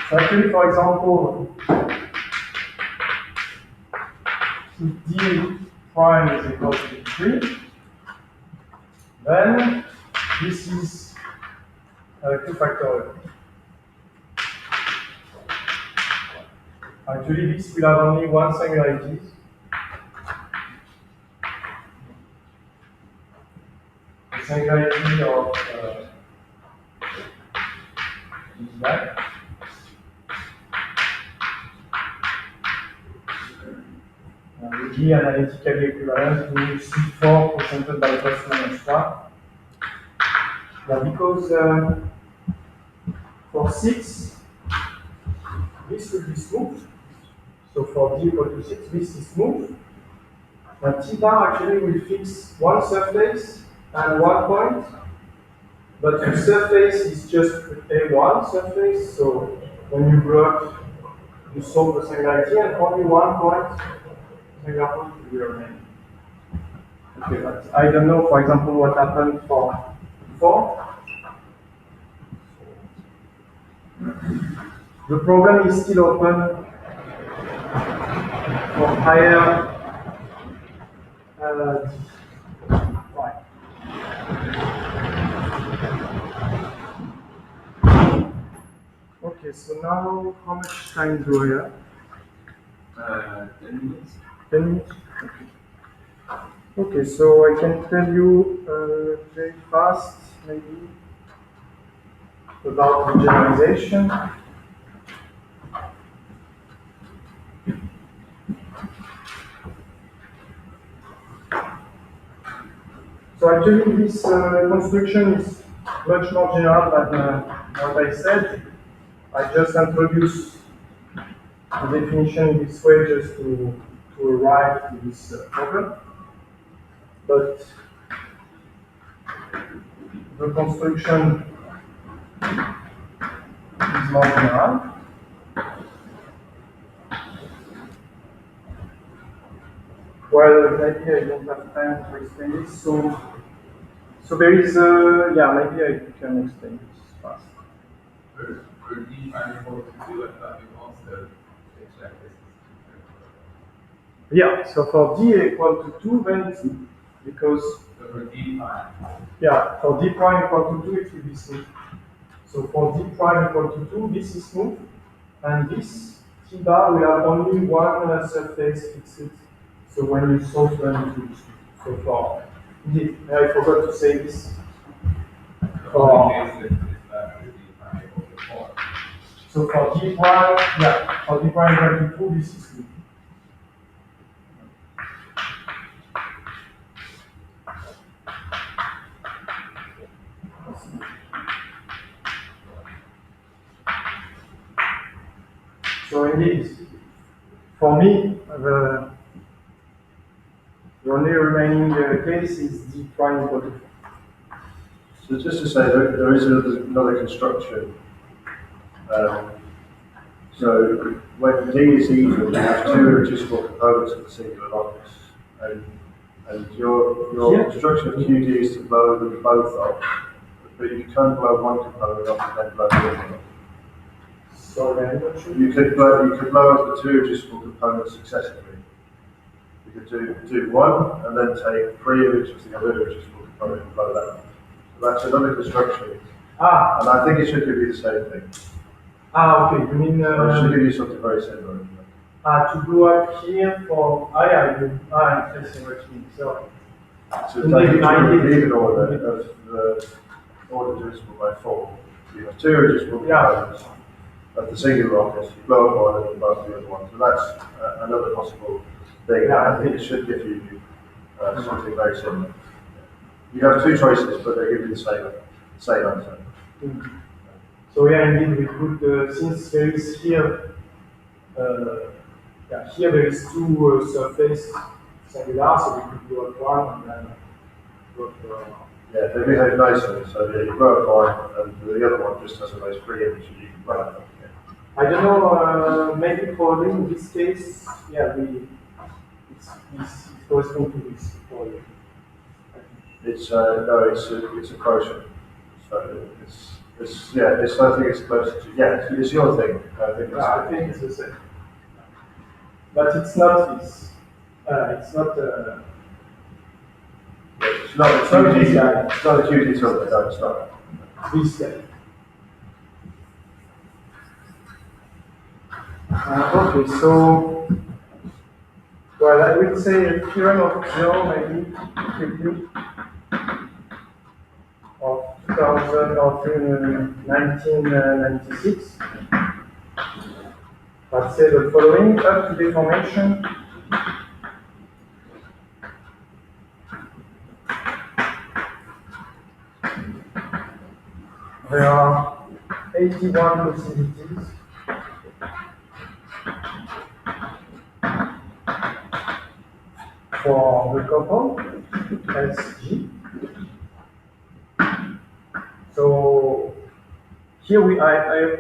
So actually, for example, if D prime is equal to 3, then this is Q factorial. Actually, this will have only one singularity. The singularity of that. The G analytically equivalent to C4 presented by plus minus 1. Now, because for 6, this will be smooth. So for D equal to 6, this is smooth. And T bar actually will fix one surface and one point. But the surface is just A1 surface. So when you block, you solve the singularity and only one point. Example will remain. Okay, but I don't know, for example, what happened for 4. The problem is still open for higher right. Okay, so now how much time do I have? 10 minutes. 10 minutes? Okay, so I can tell you very fast, maybe, about the generalization. So actually, this construction is much more general than what I said. I just introduced the definition in this way just to arrive to this problem. But the construction is more general. Well, maybe I don't have time to explain this. So there is yeah, maybe I can explain this fast. For D prime equal to 2, I thought you also check this. Yeah, so for D equal to 2, then it's because So for D prime, yeah, for D prime equal to 2, it will be smooth. So for D prime equal to 2, this is smooth, and this T bar will have only one surface fixed. So when you solve them, it will be smooth. So for indeed, I forgot to say this. For, case, it's that to be equal to 4. so for G prime, yeah, for G prime equal to 2, this is good. So indeed, for me, the only remaining case is D prime equal to 4. So just to say, there is another construction. So when D is even, you have two irreducible components of the singular locus, and your construction of QD is to blow them both off, but you can blow one component off and then blow the other one off. Sorry, I'm not sure. You could blow up the two irreducible components successively. You could do one and then take three images of the other irreducible component and blow that up. So that's another construction. And I think it should give you the same thing. Okay, you mean It should give you something very similar. to blow up here for interesting what you mean. So So take the even order of the order divisible by 4. You have two irreducible components of the singular locus, you blow up one and you blow up the other one. So that's another possible thing. I think it should give you something very similar. You have two choices, but they give you the same answer. So yeah, indeed, we could, since there is here, here there is two surface singular, so we could blow up one and then blow up Yeah, they behave nicely, so you blow up one and the other one just has a nice free image and you can blow it up. I don't know, maybe probably in this case, it's corresponding to this probably. It's a quotient. So I think it's closer to, it's your thing. I think it's the same. But it's not this. It's not a QT guy. It's not a QT tool, no, it's not. this guy. Okay, so, well, I will say a theorem of zero, maybe, quickly, of 1996. Let's say the following: up to deformation, there are 81 possibilities. For the couple, SG. So here I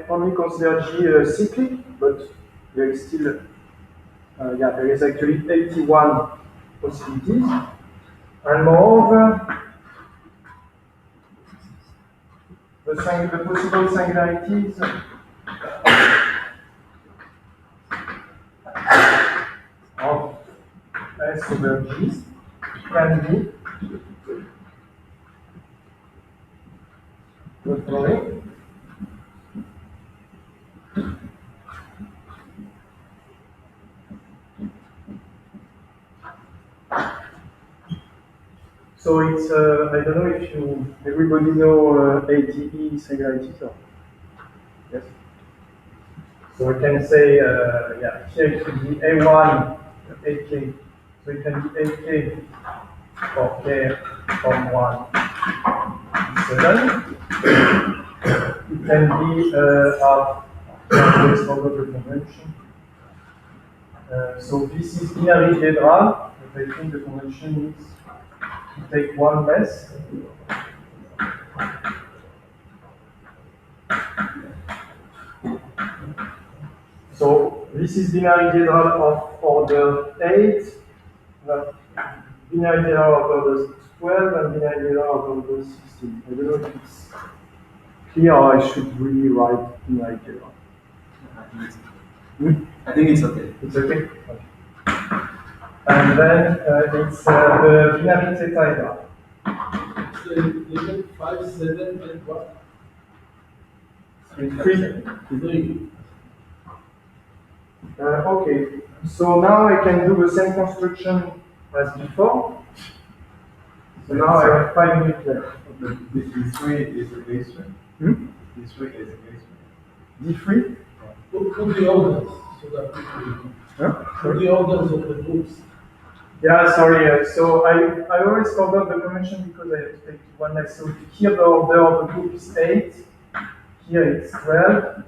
only consider G cyclic, but there is still, there is actually 81 possibilities. And moreover, the possible singularities of S over G can be the following. So it's, I don't know if everybody know ATE singularities or? Yes? So I can say, here it could be A1, AK. So it can be AK for K from 1 to 7. It can be half the convention. So this is binary hedral, but I think the convention is to take one less. So this is binary hedral of order 8, binary hedral of order 12, and binary hedral of order 16. I don't know if it's clear or I should really write binary hedral. I think it's okay. It's okay? Okay. And then it's the binary theta hedral. So you get 5, 7, and what? 3. Okay, so now I can do the same construction as before. So now I have 5 minutes left. D3 is a base rate. Hmm? D3 is a base rate. D3? Put the orders so that people Huh? put the orders of the groups. Yeah, sorry. So I always forgot the convention because I have to take one next. So here the order of the group is 8. Here it's 12.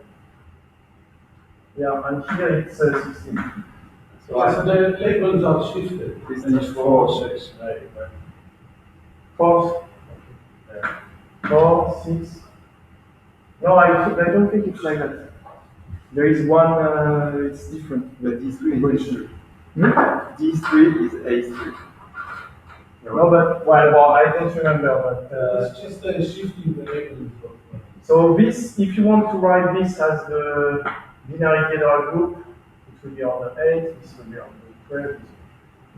Yeah, and here it's 16. So So the labels are shifted. It's 4, 6, and 8. Right? 4, Yeah. 4, 6. No, I don't think it's like that. There is one, it's different. But D3 is A3. Hmm? D3 is A3. No, but, well, I don't remember, but... It's just shifting the labels. So this, if you want to write this as the binary general group, it will be order 8, this will be order 12.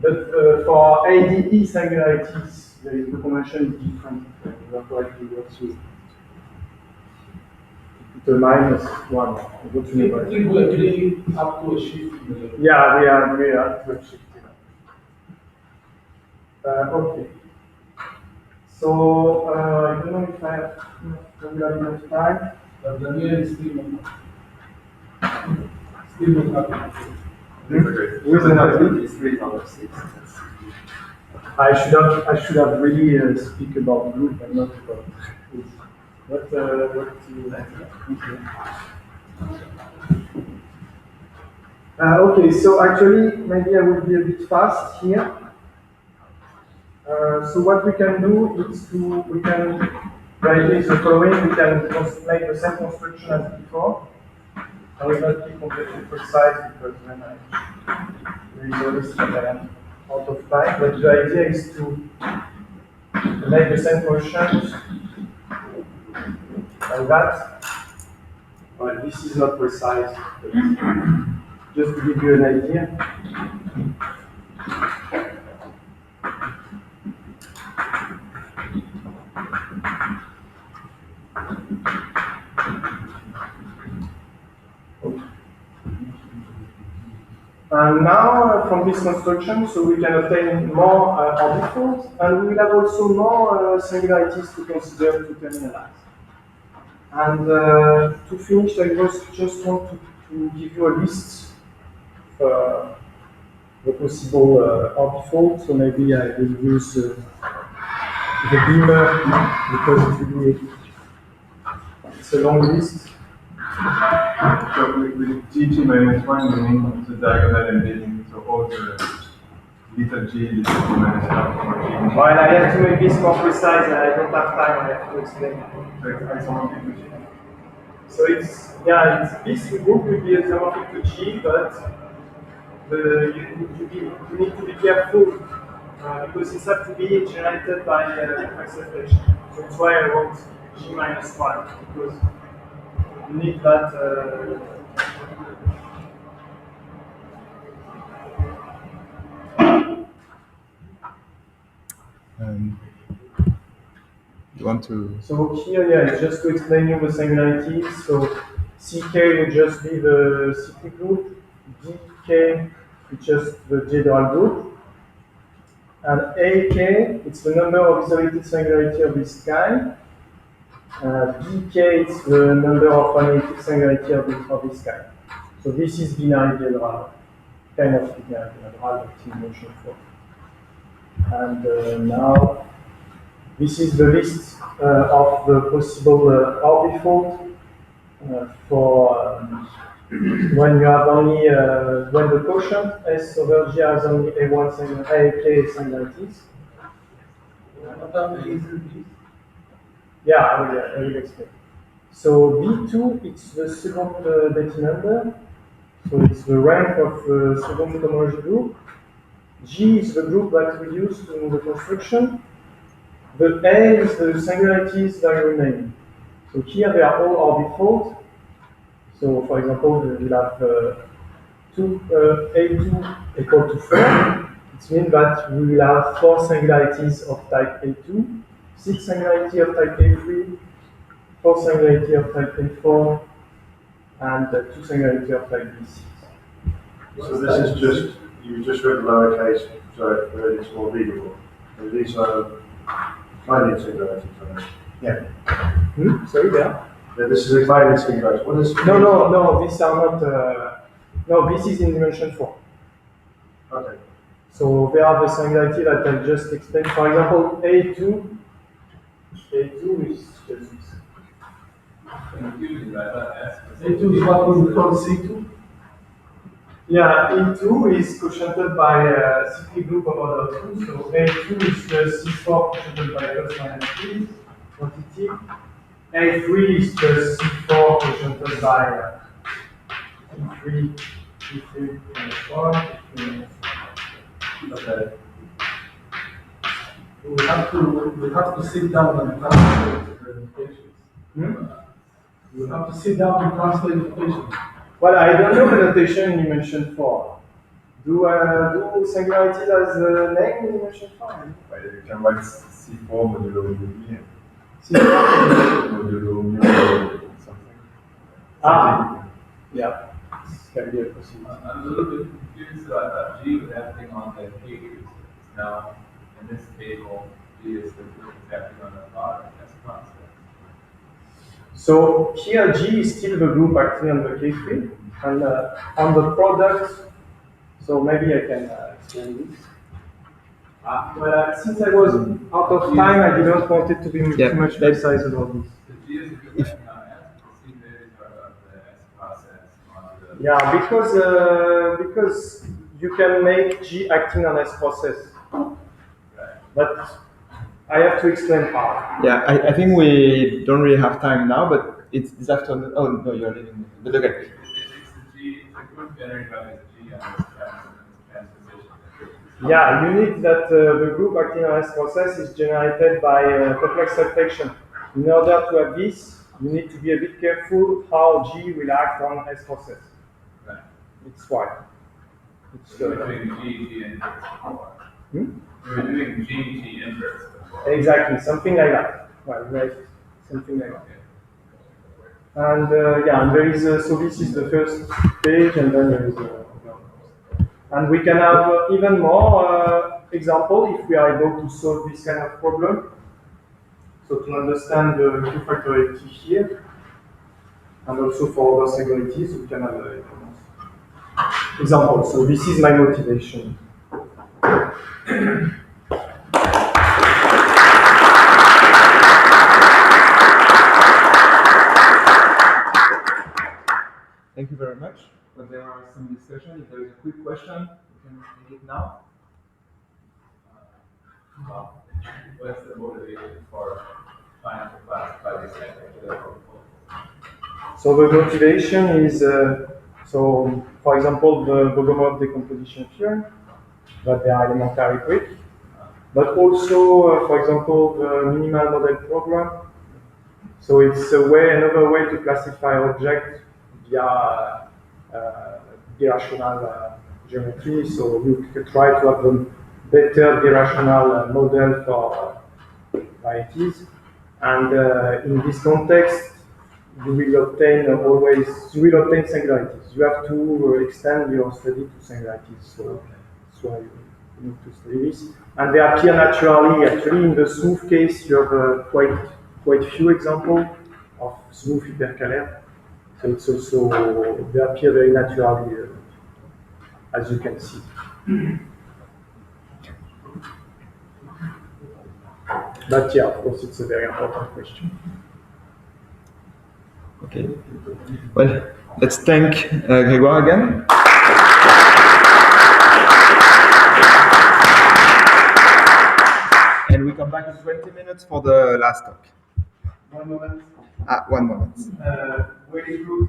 But for ADE singularities, the convention is different. You have to actually work with the -1. I think we agree up to a shift in the label. Yeah, we are to shift it. Okay. So, I don't know if I have enough time. But Daniel is still not happy. With another D3 is order 6. I should have really speak about group and not about this. What do you like? Okay, so actually maybe I will be a bit fast here. So what we can do is we can write the following. We can make the same construction as before. I will not be completely precise because when there is a risk that I am out of time, but the idea is to make the same questions like that. Well, this is not precise, but just to give you an idea. And now, from this construction, so we can obtain more orbitals, and we will have also more singularities to consider to terminalize. And to finish, I just want to give you a list of the possible orbifolds. So maybe I will use the beamer because it will be it's a long list. So with GG-1, you mean the diagonal embedding, so all the little g, little g minus alpha g. Well, I have to make this more precise, and I don't have time. I have to explain. So this group will be isomorphic to G, but you need to be careful because it has to be generated by acceleration. So that's why I wrote G minus 1 because you need that. You want to? So here, it's just to explain you the singularities. So CK would just be the cyclic group, DK is just the general group, and AK, it's the number of isolated singularity of this kind. DK is the number of analytic singularity of this kind. So this is binary general, kind of binary general, but in motion form. And now, this is the list of the possible orbifold for when you have only when the quotient S over G has only A1 AK singularities. Yeah, I will explain. So B2, it's the second Betti number. So it's the rank of the second homology group. G is the group that we used in the construction. The A is the singularities that remain. So here they are all orbifolds. So for example, we will have A2 equal to 4. It means that we will have 4 singularities of type A2, 6 singularity of type A3, 4 singularity of type A4, and 2 singularity of type B6. So this is just, you just read the lowercase, so really small readable. And these are Finite singularities, I think. Yeah. Sorry, there. Yeah, this is a finite singularity. What is? No, these are not, no, this is in dimension 4. Okay. So they are the singularity that I just explained. For example, A2 is just this. A2 is what we call C2. Yeah, E2 is quotiented by a cyclic group of order 2, so A2 is just C4 quotiented by plus minus 3 quantity. A3 is just C4 quotiented by E3 minus 1, minus 1. Okay. We have to sit down and translate the notations. We have to sit down and translate notations. Well, I don't know the notation in dimension 4. Do singularities as a name in dimension 4? You can write C4 modulo E. C4 modulo mu something. Yeah. This can be a possibility. I'm a little bit confused about that. G was acting on the K groups. Now, in this table, G is the group that's acting on the product as a concept. So here G is still the group acting on the K3, and on the product, so maybe I can explain this. But since I was out of time, I didn't want it to be too much precise about this. The G is a group acting on S, the C values are of the S process on the... Yeah, because you can make G acting on S process, but I have to explain how. Yeah, I think we don't really have time now, but it's this afternoon. Oh, no, you're leaving. But okay. It's the G, it's a group generated by the G on this transposition. Yeah, you need that the group acting on S process is generated by complex reflection. In order to have this, you need to be a bit careful how G will act on S process. Right. It's why. It's So we're doing G inverse before. Hmm? We were doing G inverse before. Exactly, something like that. Well, right, something like that. And yeah, and there is so this is the first page, and then there is and we can have even more example if we are able to solve this kind of problem. So to understand the Q factoriality here, and also for other singularities, we can have example. So this is my motivation. Thank you very much. But there are some discussion. If there is a quick question, we can take it now. What's the motivation for trying to classify these Orbifolds? So the motivation is, so for example, the Bogomolov decomposition theorem, that they are elementary quick, but also, for example, the minimal model program. So it's another way to classify objects via irrational geometry. So you can try to have a better irrational model for varieties. And in this context, you will obtain singularities. You have to extend your study to singularities. So that's why you need to study this. And they appear naturally. Actually, in the smooth case, you have quite few examples of smooth Hyperkähler. So it's also, they appear very naturally, as you can see. But yeah, of course, it's a very important question. Okay. Well, let's thank Grégoire again. And we come back in 20 minutes for the last talk. 1 moment. 1 moment. Where you